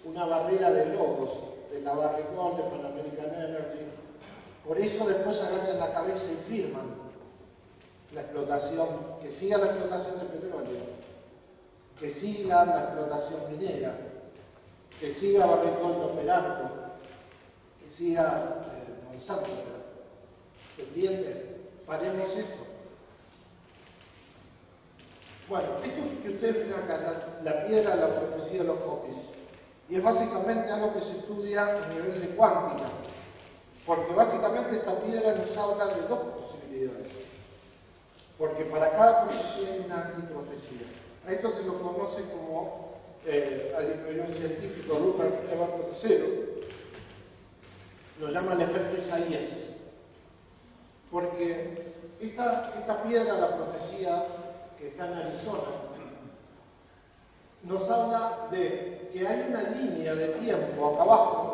una barrera de logos, de la Barricón, de Pan American Energy. Por eso después agachan la cabeza y firman la explotación, que siga la explotación del petróleo, que siga la explotación minera, que siga Barricón operando, que siga Monsanto operando. ¿Se entiende? Paremos esto. Bueno, esto que ustedes ven acá, la piedra de la profecía de los Hopis, y es básicamente algo que se estudia a nivel de cuántica, porque básicamente esta piedra nos habla de dos posibilidades, porque para cada profecía hay una antiprofecía. A esto se lo conoce como, hay un científico, Rupert Everett III, lo llama el efecto Isaías, porque esta piedra, la profecía que está en Arizona, nos habla de que hay una línea de tiempo acá abajo,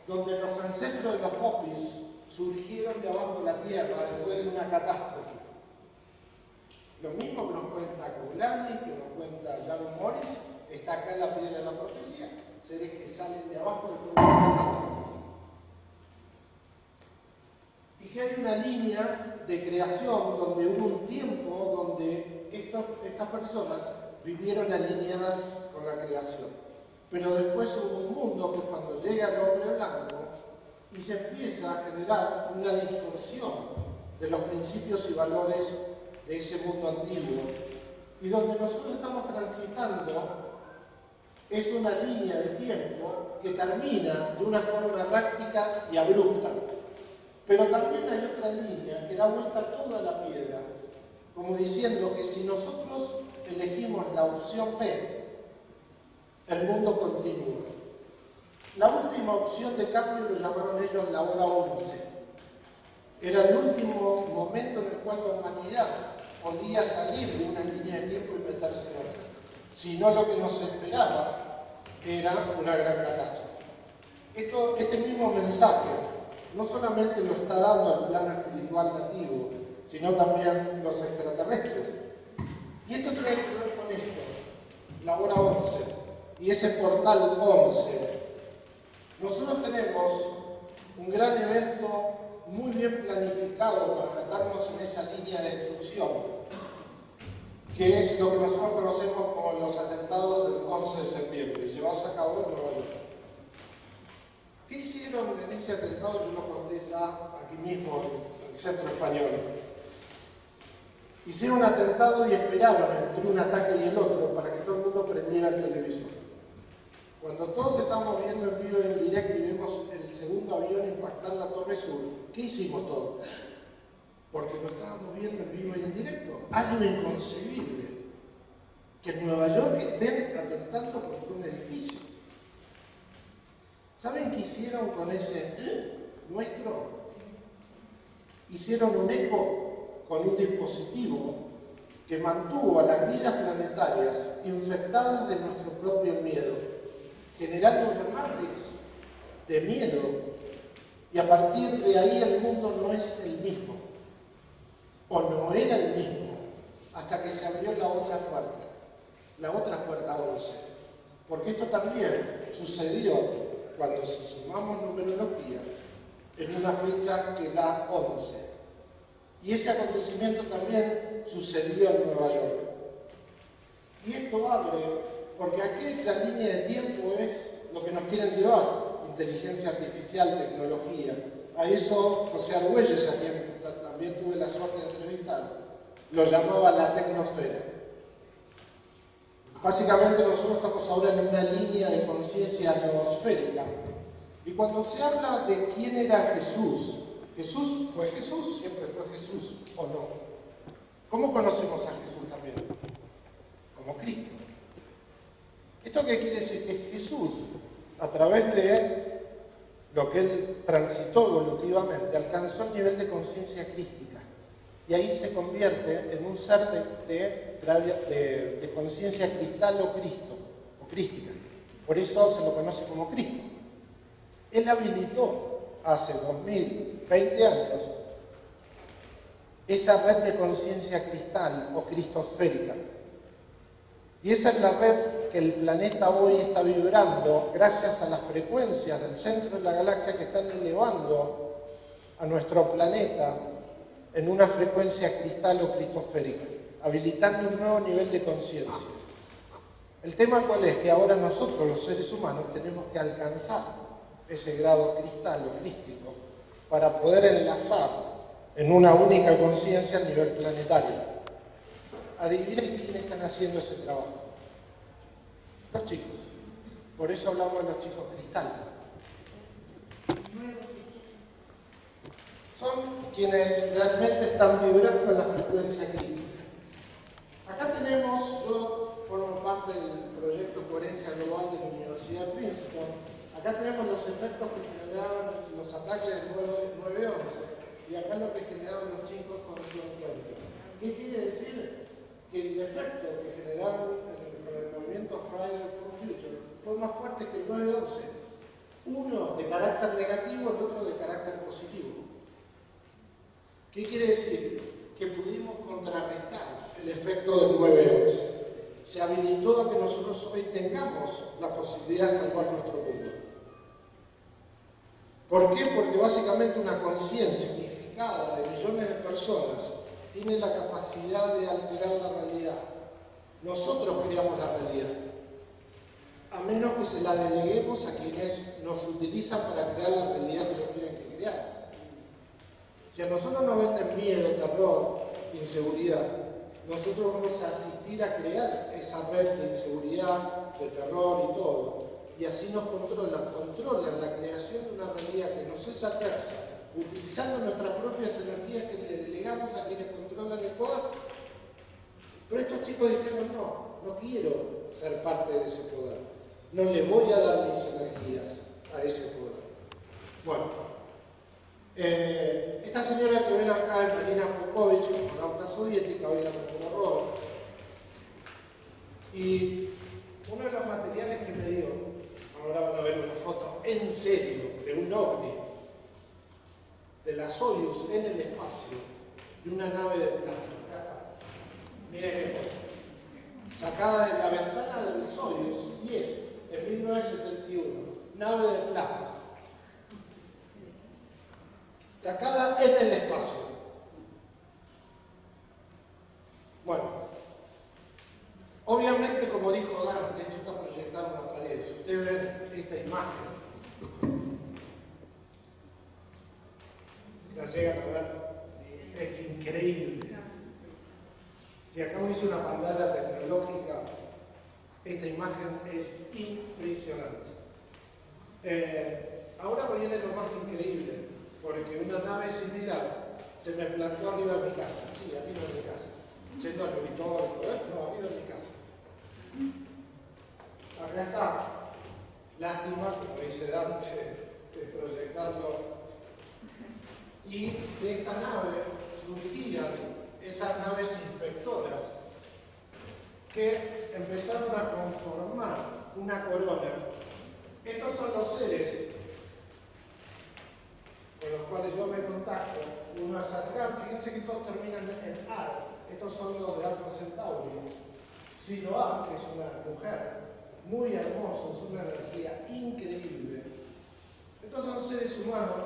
donde los ancestros de los Hopis surgieron de abajo de la tierra después de una catástrofe. Lo mismo que nos cuenta Koulani, que nos cuenta Jaron Morris, está acá en la piedra de la profecía. Seres que salen de abajo después de una catástrofe. Y que hay una línea de creación donde hubo un tiempo donde estas personas vivieron alineadas con la creación. Pero después hubo un mundo que cuando llega el hombre blanco y se empieza a generar una distorsión de los principios y valores de ese mundo antiguo, y donde nosotros estamos transitando es una línea de tiempo que termina de una forma errática y abrupta. Pero también hay otra línea que da vuelta a toda la piedra, como diciendo que si nosotros elegimos la opción B, el mundo continúa. La última opción de cambio lo llamaron ellos la hora 11. Era el último momento en el cual la humanidad podía salir de una línea de tiempo y meterse en otra. sino lo que nos esperaba era una gran catástrofe. Este mismo mensaje no solamente lo está dando al plano espiritual nativo, sino también los extraterrestres. Y esto tiene que ver con esto, la hora 11, y ese portal 11. Nosotros tenemos un gran evento muy bien planificado para meternos en esa línea de destrucción, que es lo que nosotros conocemos como los atentados del 11 de septiembre, llevados a cabo en Nueva York. ¿Qué hicieron en ese atentado? Yo lo conté ya aquí mismo en el Centro Español. Hicieron un atentado y esperaron entre un ataque y el otro para que todo el mundo prendiera el televisor. Cuando todos estamos viendo en vivo y en directo y vemos el segundo avión impactar la Torre Sur, ¿qué hicimos todos? Porque lo estábamos viendo en vivo y en directo. Algo inconcebible. Que en Nueva York estén atentando contra un edificio. ¿Saben qué hicieron con ese nuestro? Hicieron un eco con un dispositivo que mantuvo a las grillas planetarias infectadas de nuestro propio miedo, generando una matrix de miedo, y a partir de ahí el mundo no es el mismo, o no era el mismo, hasta que se abrió la otra puerta 11. Porque esto también sucedió cuando, si sumamos numerología, en una fecha que da 11. Y ese acontecimiento también sucedió en Nueva York. Y esto abre, porque aquí la línea de tiempo es lo que nos quieren llevar: inteligencia artificial, tecnología. A eso José Argüelles, a quien también tuve la suerte de entrevistar, lo llamaba la tecnosfera. Básicamente nosotros estamos ahora en una línea de conciencia noosférica. Y cuando se habla de quién era Jesús, ¿Jesús fue Jesús? ¿Siempre fue Jesús o no? ¿Cómo conocemos a Jesús también? Como Cristo. ¿Esto qué quiere decir? Que Jesús, a través de lo que él transitó evolutivamente, alcanzó el nivel de conciencia crística. Y ahí se convierte en un ser de conciencia cristal o Cristo, o crística. Por eso se lo conoce como Cristo. Él habilitó hace 2020 años esa red de conciencia cristal o cristosférica. Y esa es la red que el planeta hoy está vibrando gracias a las frecuencias del centro de la galaxia que están elevando a nuestro planeta en una frecuencia cristal o cristosférica, habilitando un nuevo nivel de conciencia. El tema cuál es, que ahora nosotros los seres humanos tenemos que alcanzar ese grado cristal o crístico para poder enlazar en una única conciencia a nivel planetario. Adivinen quiénes están haciendo ese trabajo. Los chicos. Por eso hablamos de los chicos cristal. Son quienes realmente están vibrando en la frecuencia crítica. Acá tenemos, yo formo parte del proyecto Coherencia Global de la Universidad de Princeton. Acá tenemos los efectos que generaron los ataques del 9/11 y acá lo que generaron los chicos con su encuentro. ¿Qué quiere decir? Que el efecto que generaron con el movimiento Friday for Future fue más fuerte que el 9/11. Uno de carácter negativo, el otro de carácter positivo. ¿Qué quiere decir? Que pudimos contrarrestar el efecto del 9/11. Se habilitó a que nosotros hoy tengamos la posibilidad de salvar nuestro mundo. ¿Por qué? Porque básicamente una conciencia unificada de millones de personas tiene la capacidad de alterar la realidad. Nosotros creamos la realidad, a menos que se la deleguemos a quienes nos utilizan para crear la realidad que ellos tienen que crear. Si a nosotros nos venden miedo, terror, inseguridad, nosotros vamos a asistir a crear esa red de inseguridad, de terror y todo. Y así nos controlan la creación de una realidad que nos es adversa, utilizando nuestras propias energías que le delegamos a quienes controlan el poder. Pero estos chicos dijeron, no quiero ser parte de ese poder. No le voy a dar mis energías a ese poder. Bueno, esta señora que ven acá es Marina Popovich, cosmonauta soviética, hoy la recuperó Robert. Y uno de los materiales que me dio, ahora van a ver una foto en serio de un ovni, de la Soyuz en el espacio, de una nave de plasma. Acá está. Miren qué foto. Sacada de la ventana del Soyuz 10 en 1971. Nave de plasma. Sacada en el espacio. Bueno, obviamente, como dijo Dante, esto está proyectado en la pared. Si ustedes ven esta imagen, la llegan a ver, ¿sí? Es increíble. Si acá hice una pantalla tecnológica, esta imagen es impresionante. Ahora viene lo más increíble, porque una nave similar se me plantó arriba de mi casa. Sí, arriba de mi casa. Yendo al auditorio, no, arriba de mi casa. Acá está. Lástima, como dice Dante, de proyectarlo. Y de esta nave surgían esas naves inspectoras que empezaron a conformar una corona. Estos son los seres con los cuales yo me contacto. Uno es Asgard, fíjense que todos terminan en Ar. Estos son los de Alpha Centauri. Siloam, que es una mujer muy hermosa, es una energía increíble. Estos son seres humanos,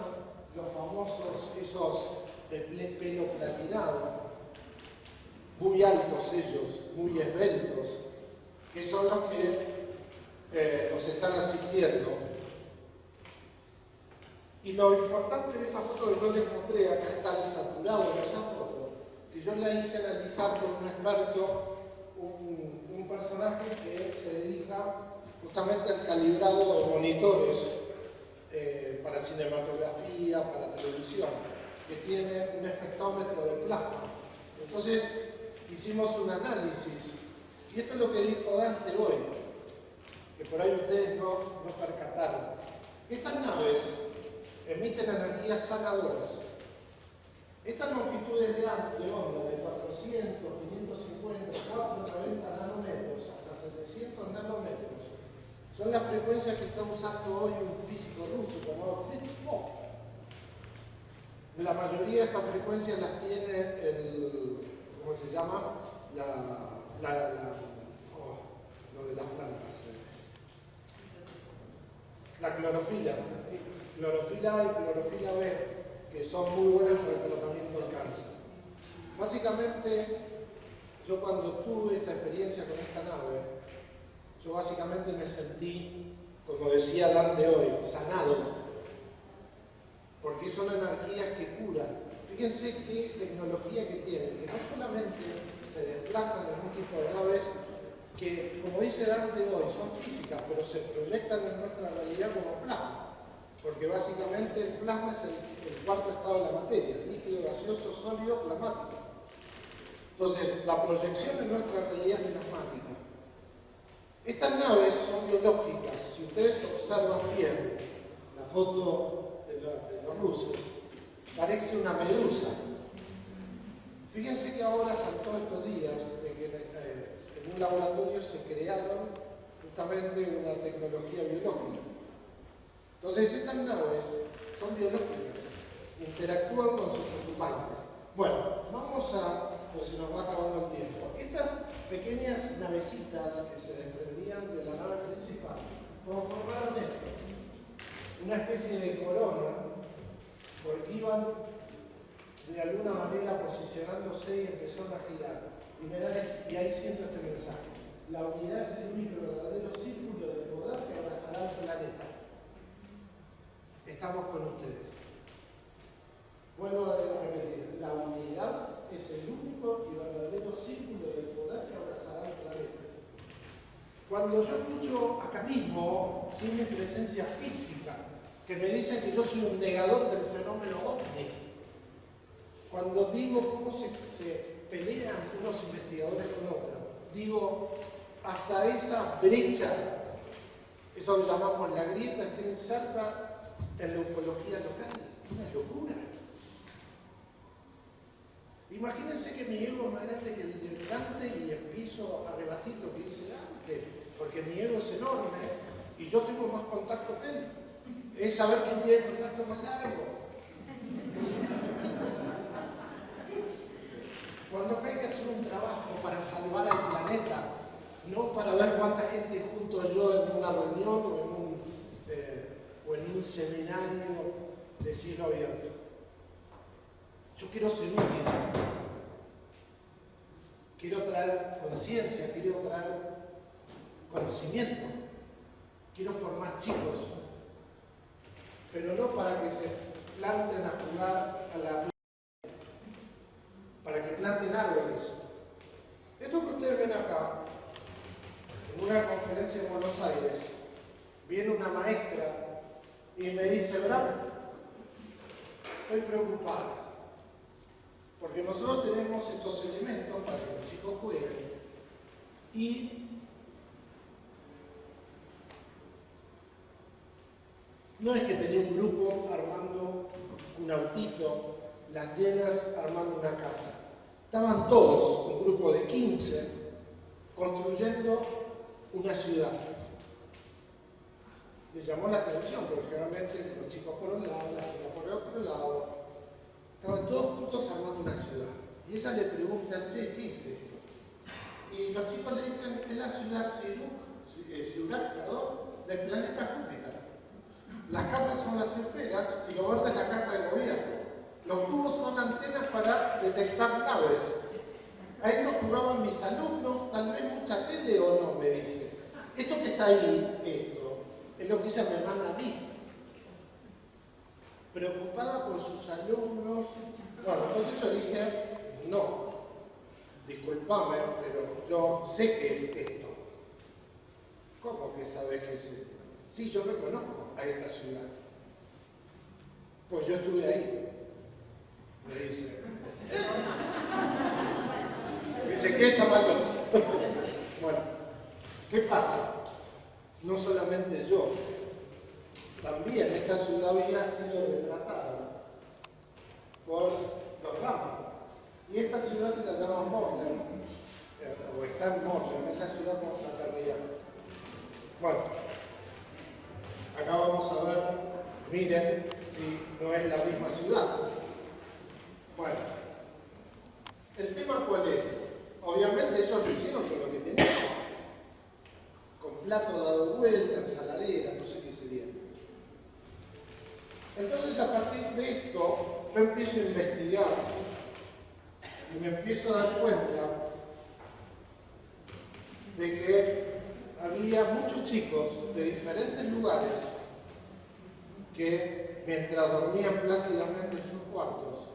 los famosos, esos de pelo platinado, muy altos ellos, muy esbeltos, que son los que nos están asistiendo. Y lo importante de esa foto que no les mostré, acá está el saturado de esa foto, que yo la hice analizar con un experto, un personaje que se dedica justamente al calibrado de monitores para cinematografía, para televisión, que tiene un espectrómetro de plasma. Entonces hicimos un análisis, y esto es lo que dijo Dante hoy, que por ahí ustedes no percataron. Estas naves emiten energías sanadoras. Estas longitudes de onda, de 400, 550, 490 nanómetros hasta 700 nanómetros, son las frecuencias que está usando hoy un físico ruso llamado Fritz Bock. La mayoría de estas frecuencias las tiene ¿cómo se llama? Lo de las plantas. La clorofila. Clorofila A y clorofila B, que son muy buenas para el tratamiento del cáncer. Básicamente, yo cuando tuve esta experiencia con esta nave, yo básicamente me sentí, como decía Dante hoy, sanado, porque son energías que curan. Fíjense qué tecnología que tienen, que no solamente se desplazan en un tipo de naves que, como dice Dante hoy, son físicas, pero se proyectan en nuestra realidad como plasma. Porque básicamente el plasma es el cuarto estado de la materia, líquido, gaseoso, sólido, plasmático. Entonces, la proyección en nuestra realidad es plasmática. Estas naves son biológicas. Si ustedes observan bien la foto de los rusos, parece una medusa. Fíjense que ahora saltó estos días de que en un laboratorio se crearon justamente una tecnología biológica. Entonces, estas naves son biológicas, interactúan con sus ocupantes. Bueno, vamos pues se nos va acabando el tiempo. Estas pequeñas navecitas que se desprendían de la nave principal conformaron esto, una especie de corona, porque iban de alguna manera posicionándose y empezaron a girar. Y ahí siento este mensaje. La unidad es el único verdadero círculo de poder que abrazará al planeta. Estamos con ustedes. Vuelvo a repetir, la unidad es el único y verdadero círculo de poder que abrazará al planeta. Cuando yo escucho acá mismo, sin mi presencia física, que me dicen que yo soy un negador del fenómeno ovni, cuando digo cómo se pelean unos investigadores con otros, digo, hasta esa brecha, eso que llamamos la grieta, está inserta en la ufología local. Una locura. Imagínense que mi ego es más grande que el de Dante y empiezo empiezo a rebatir lo que dice antes, porque mi ego es enorme y yo tengo más contacto que él. Es saber quién tiene el contacto más largo. Cuando hay que hacer un trabajo para salvar al planeta, no para ver cuánta gente junto yo en una reunión o en un seminario de cielo abierto. Yo quiero ser útil. Quiero traer conciencia, quiero traer conocimiento. Quiero formar chicos. Pero no para que se planten a jugar a la... para que planten árboles. Esto que ustedes ven acá, en una conferencia en Buenos Aires, viene una maestra y me dice, Bravo, estoy preocupada, porque nosotros tenemos estos elementos para que los chicos jueguen y no es que tenía un grupo armando un autito, las nenas armando una casa. Estaban todos, un grupo de 15, construyendo una ciudad. Les llamó la atención, porque generalmente los chicos por un lado, las chicas por el otro lado. Estaban todos juntos armando una ciudad. Y ella le pregunta, che, ¿qué es esto? Y los chicos le dicen, es la ciudad Siurak, del planeta Júpiter. Las casas son las esferas y lo verde es la casa del gobierno. Los tubos son antenas para detectar naves. Ahí no jugaban mis alumnos, tal vez mucha tele o no, me dice. Esto que está ahí, esto, es lo que ella me manda a mí. Preocupada por sus alumnos. Bueno, entonces yo dije, no, discúlpame, pero yo sé qué es esto. ¿Cómo que sabes qué es esto? Sí, yo reconozco a esta ciudad. Pues yo estuve ahí. Me dice. Me dice, ¿qué está mal? Bueno, ¿qué pasa? No solamente yo. También esta ciudad había sido retratada por los Ramos. Y esta ciudad se la llama Morlem, o está en Morlem, es la ciudad con fraternidad. Bueno, acá vamos a ver, miren si no es la misma ciudad. Bueno, el tema cuál es. Obviamente ellos lo hicieron con lo que tenían. Con plato dado vuelta, ensaladera, no sé qué sería. Entonces a partir de esto yo empiezo a investigar y me empiezo a dar cuenta de que había muchos chicos de diferentes lugares que mientras dormían plácidamente en sus cuartos,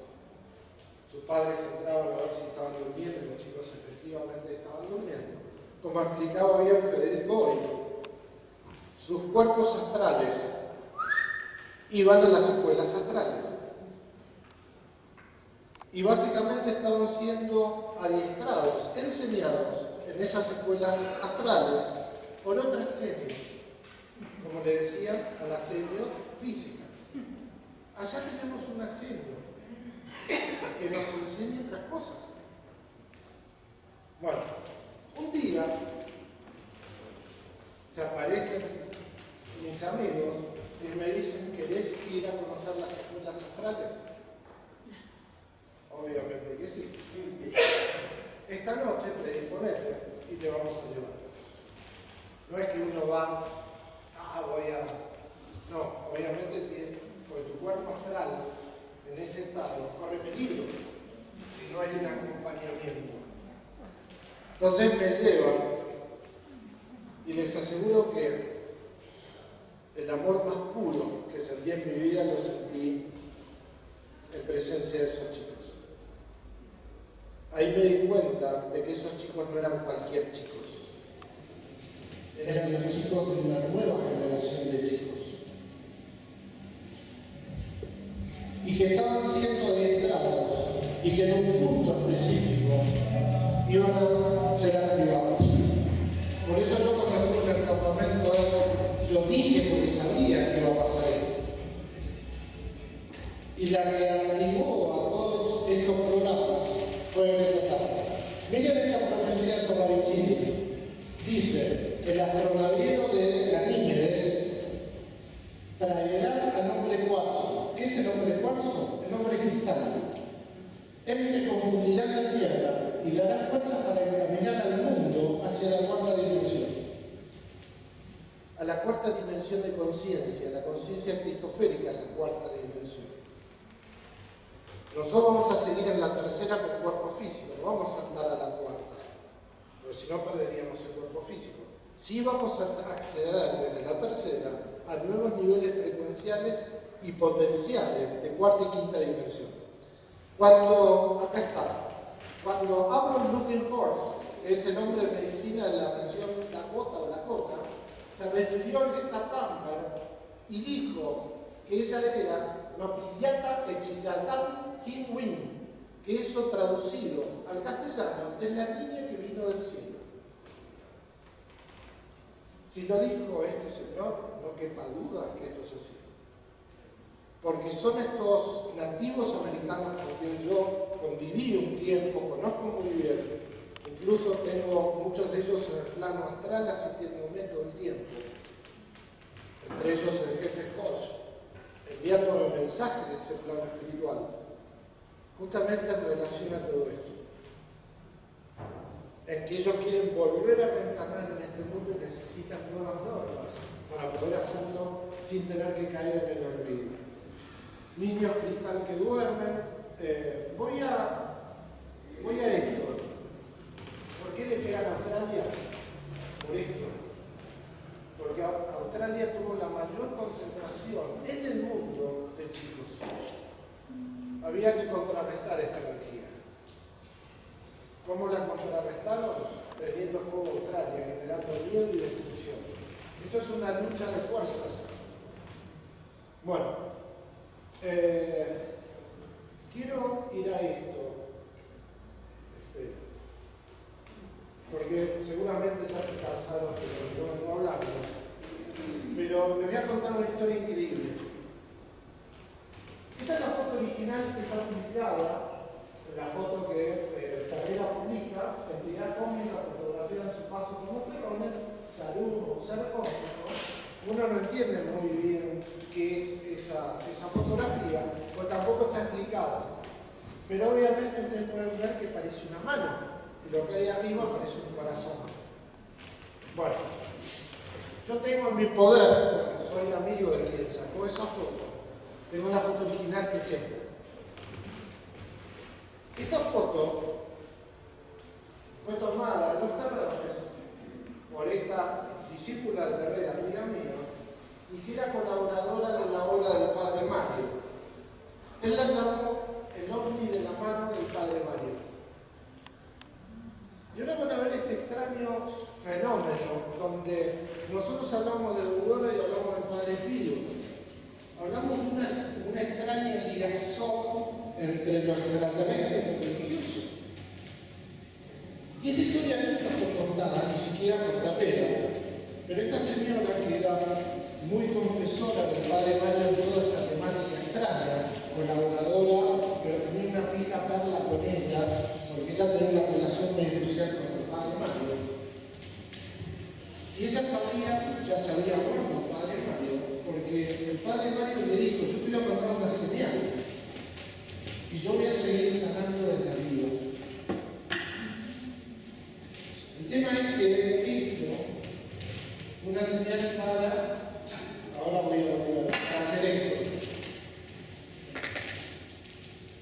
sus padres entraban a ver si estaban durmiendo y los chicos efectivamente estaban durmiendo. Como explicaba bien Federico hoy, sus cuerpos astrales iban a las escuelas astrales. Y básicamente estaban siendo adiestrados, enseñados en esas escuelas astrales por otras señas, como le decían a la seña física. Allá tenemos una seña que nos enseña otras cosas. Bueno, un día se aparecen mis amigos y me dicen, ¿querés ir a conocer las escuelas astrales? Obviamente que sí. Esta noche predisponete y te vamos a llevar. No es que uno va, no, obviamente tiene, porque tu cuerpo astral en ese estado corre peligro si no hay un acompañamiento. Entonces me llevan y les aseguro que el amor más puro que sentí en mi vida lo sentí en presencia de esos chicos. Ahí me di cuenta de que esos chicos no eran cualquier chicos. Eran los chicos de una nueva generación de chicos. Y que estaban siendo adiestrados y que en un punto específico iban a ser activados. Por eso yo cuando estuve en el campamento yo dije porque sabía que iba a pasar esto. Y la que animó a todos estos programas fue Greta Thunberg. Miren esta profecía Paricini. Dice, el astronaviero de Ganímedes traerá al hombre cuarzo. ¿Qué es el hombre cuarzo? El hombre cristal. Él se confundirá en la tierra y dará fuerza para encaminar al mundo hacia la cuarta dimensión. A la cuarta dimensión de conciencia, la conciencia cristoférica es la cuarta dimensión. Nosotros vamos a seguir en la tercera con cuerpo físico, no vamos a andar a la cuarta, porque si no perderíamos el cuerpo físico. Sí vamos a acceder desde la tercera a nuevos niveles frecuenciales y potenciales de cuarta y quinta dimensión. Acá está, cuando Abraham Luckenhorst, que es el nombre de medicina de la región Dakota o Dakota, se refirió a Greta Thunberg y dijo que ella era Nopillata Echillatán Hinwin, que eso traducido al castellano es la niña que vino del cielo. Si lo dijo este señor, no quepa duda que esto es así. Porque son estos nativos americanos con quienes yo conviví un tiempo, conozco muy bien. Incluso tengo muchos de ellos en el plano astral asistiéndome todo el tiempo. Entre ellos el jefe Hodge, enviándome mensajes de ese plano espiritual, justamente en relación a todo esto. En que ellos quieren volver a reencarnar en este mundo y necesitan nuevas normas para poder hacerlo sin tener que caer en el olvido. Niños cristal que duermen. Voy a esto. ¿Por qué le pegan a Australia? Por esto. Porque Australia tuvo la mayor concentración en el mundo de chicos. Había que contrarrestar esta energía. ¿Cómo la contrarrestaron? Prendiendo fuego a Australia, generando miedo y destrucción. Esto es una lucha de fuerzas. Bueno, quiero ir a esto. Porque seguramente ya se cansaron de no hablar. Pero les voy a contar una historia increíble. Esta es la foto original que está publicada, la foto que Carrera publica, entidad cósmica, fotografía en su paso como terrones, salud o ser cósmico. Uno no entiende muy bien qué es esa fotografía, porque tampoco está explicada. Pero obviamente ustedes pueden ver que parece una mano. Y lo que hay arriba parece un corazón. Bueno, yo tengo en mi poder, porque soy amigo de quien sacó esa foto, tengo la foto original que es esta. Esta foto fue tomada en los terrenos por esta discípula de Herrera, amiga mía, y que era colaboradora de la obra del Padre Mario. Él la llamó el ovni de la mano del Padre Mario. Y ahora van a ver este extraño fenómeno donde nosotros hablamos de Aurora y hablamos del Padre Pío. Hablamos de una extraña ligación entre lo extraterrestre y lo religioso. Y esta historia nunca fue contada, ni siquiera por Tapera, pero esta señora que era muy confesora del Padre Mario en toda esta temática extraña, colaboradora, pero también una rica perla con ella, porque ella tenía una relación muy especial con el Padre Mario. Y ella sabía, ya se había muerto el Padre Mario, porque el Padre Mario le dijo, yo te voy a mandar una señal, y yo voy a seguir sanando desde arriba. El tema es que esto fue una señal para, ahora voy a hacer esto.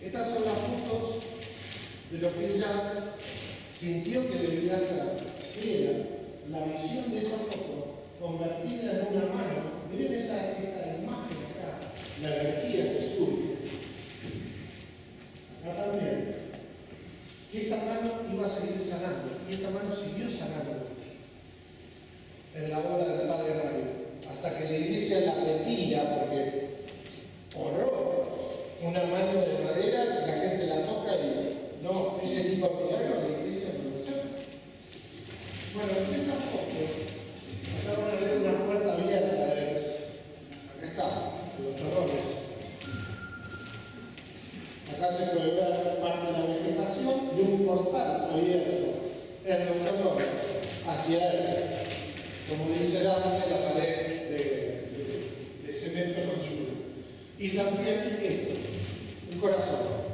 Estas son las fotos de lo que ella sintió que debía hacer. Era la visión de esa foto convertida en una mano. Miren esta imagen acá, la energía que surge. Acá también. Y esta mano iba a seguir sanando. Y esta mano siguió sanando en la obra del Padre Mario. Hasta que la iglesia la retira porque horror. Una mano de madera, la gente la toca y no, ese tipo de milagro la iglesia no lo sabe. Bueno, en esa foto, acá van a ver una puerta abierta, acá está, los terrones. Acá se puede ver parte de la vegetación y un portal abierto. el neutrón hacia él, como dice Dante, la pared de cemento con ayuda. Y también esto, un corazón.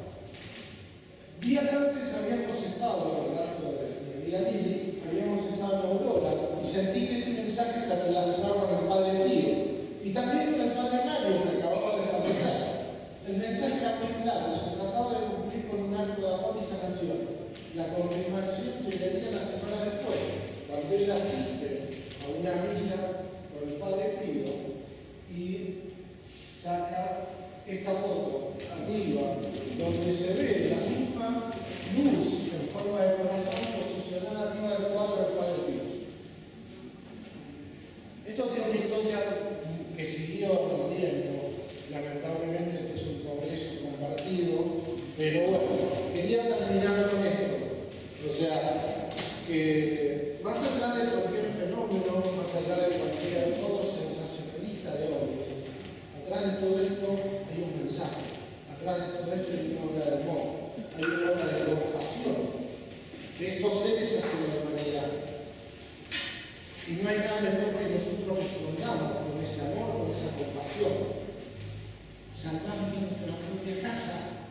Días antes habíamos estado, a lo largo de Vía Lili, habíamos estado en Aurora y sentí que este mensaje se relacionaba con el Padre Pío y también con el Padre Mario que acababa de fallecer. El mensaje era muy claro, se trataba de cumplir con un acto de amor y sanación. La confirmación llegaría la semana después, cuando él asiste a una misa con el Padre Pío y saca esta foto arriba, donde se ve la misma luz en forma de corazón posicionada arriba del cuadro del Padre Pío. Esto tiene una historia que siguió en el tiempo. Lamentablemente este es un progreso compartido, pero bueno, quería terminar con esto. O sea, que más allá de cualquier fenómeno, más allá de cualquier foto sensacionalista de hombres, atrás de todo esto hay un mensaje, atrás de todo esto hay una obra de amor, hay una obra de compasión de estos seres hacia la humanidad. Y no hay nada mejor que nosotros respondamos con ese amor, con esa compasión. Salvamos nuestra propia casa.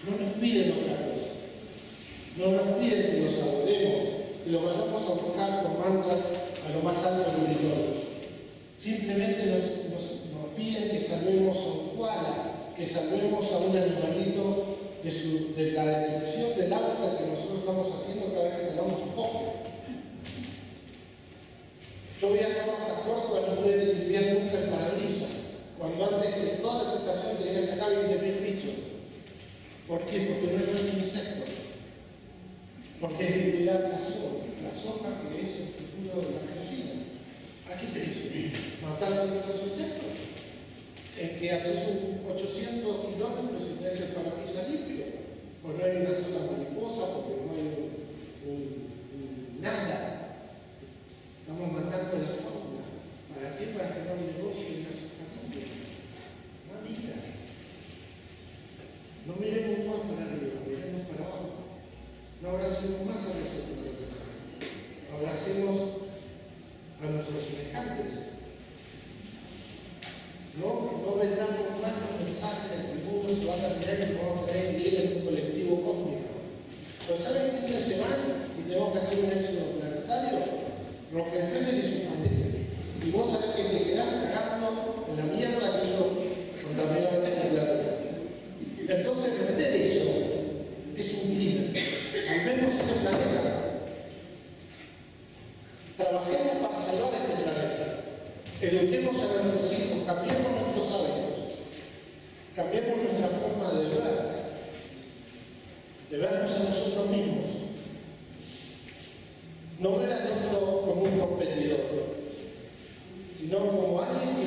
No nos piden otra cosa. No nos piden que los adoremos, que los vayamos a buscar con mantras a lo más alto del universo. Simplemente nos piden que salvemos a un koala, que salvemos a un animalito de la destrucción del hábitat que nosotros estamos haciendo cada vez que tiramos un poco. Yo viajaba hasta Córdoba, no pude limpiar nunca el parabrisas, cuando antes en todas las estaciones tenía que sacar 20.000 bichos. ¿Por qué? Porque no es insectos. Porque es de cuidar la soja que es el futuro de la Argentina. ¿A qué precio? ¿Matar a los insectos? Es que haces 800 kilómetros y tenés el parabrisas limpio. Pues no hay una sola mariposa, porque no hay nada. Estamos matando la fauna. ¿Para qué? Para generar un negocio y una soja limpia. Mamita. No miremos más para arriba, miremos para abajo. No abracemos más a nosotros, abracemos a nuestros semejantes. No vendamos más los mensajes de que el mundo se va a terminar y nos vamos a traer vivir en un colectivo cósmico. Pero ¿saben quiénes se van si tenemos que hacer un éxodo planetario? Rockefeller y su familia. Y vos sabés que te quedás cagando en la mierda que ellos contaminaron en el planeta. Entonces, vender eso es un crimen. Salvemos este planeta. Trabajemos para salvar este planeta. Eduquemos a nuestros hijos, cambiemos nuestros hábitos, cambiemos nuestra forma de vernos a nosotros mismos. No ver al otro como un competidor, sino como alguien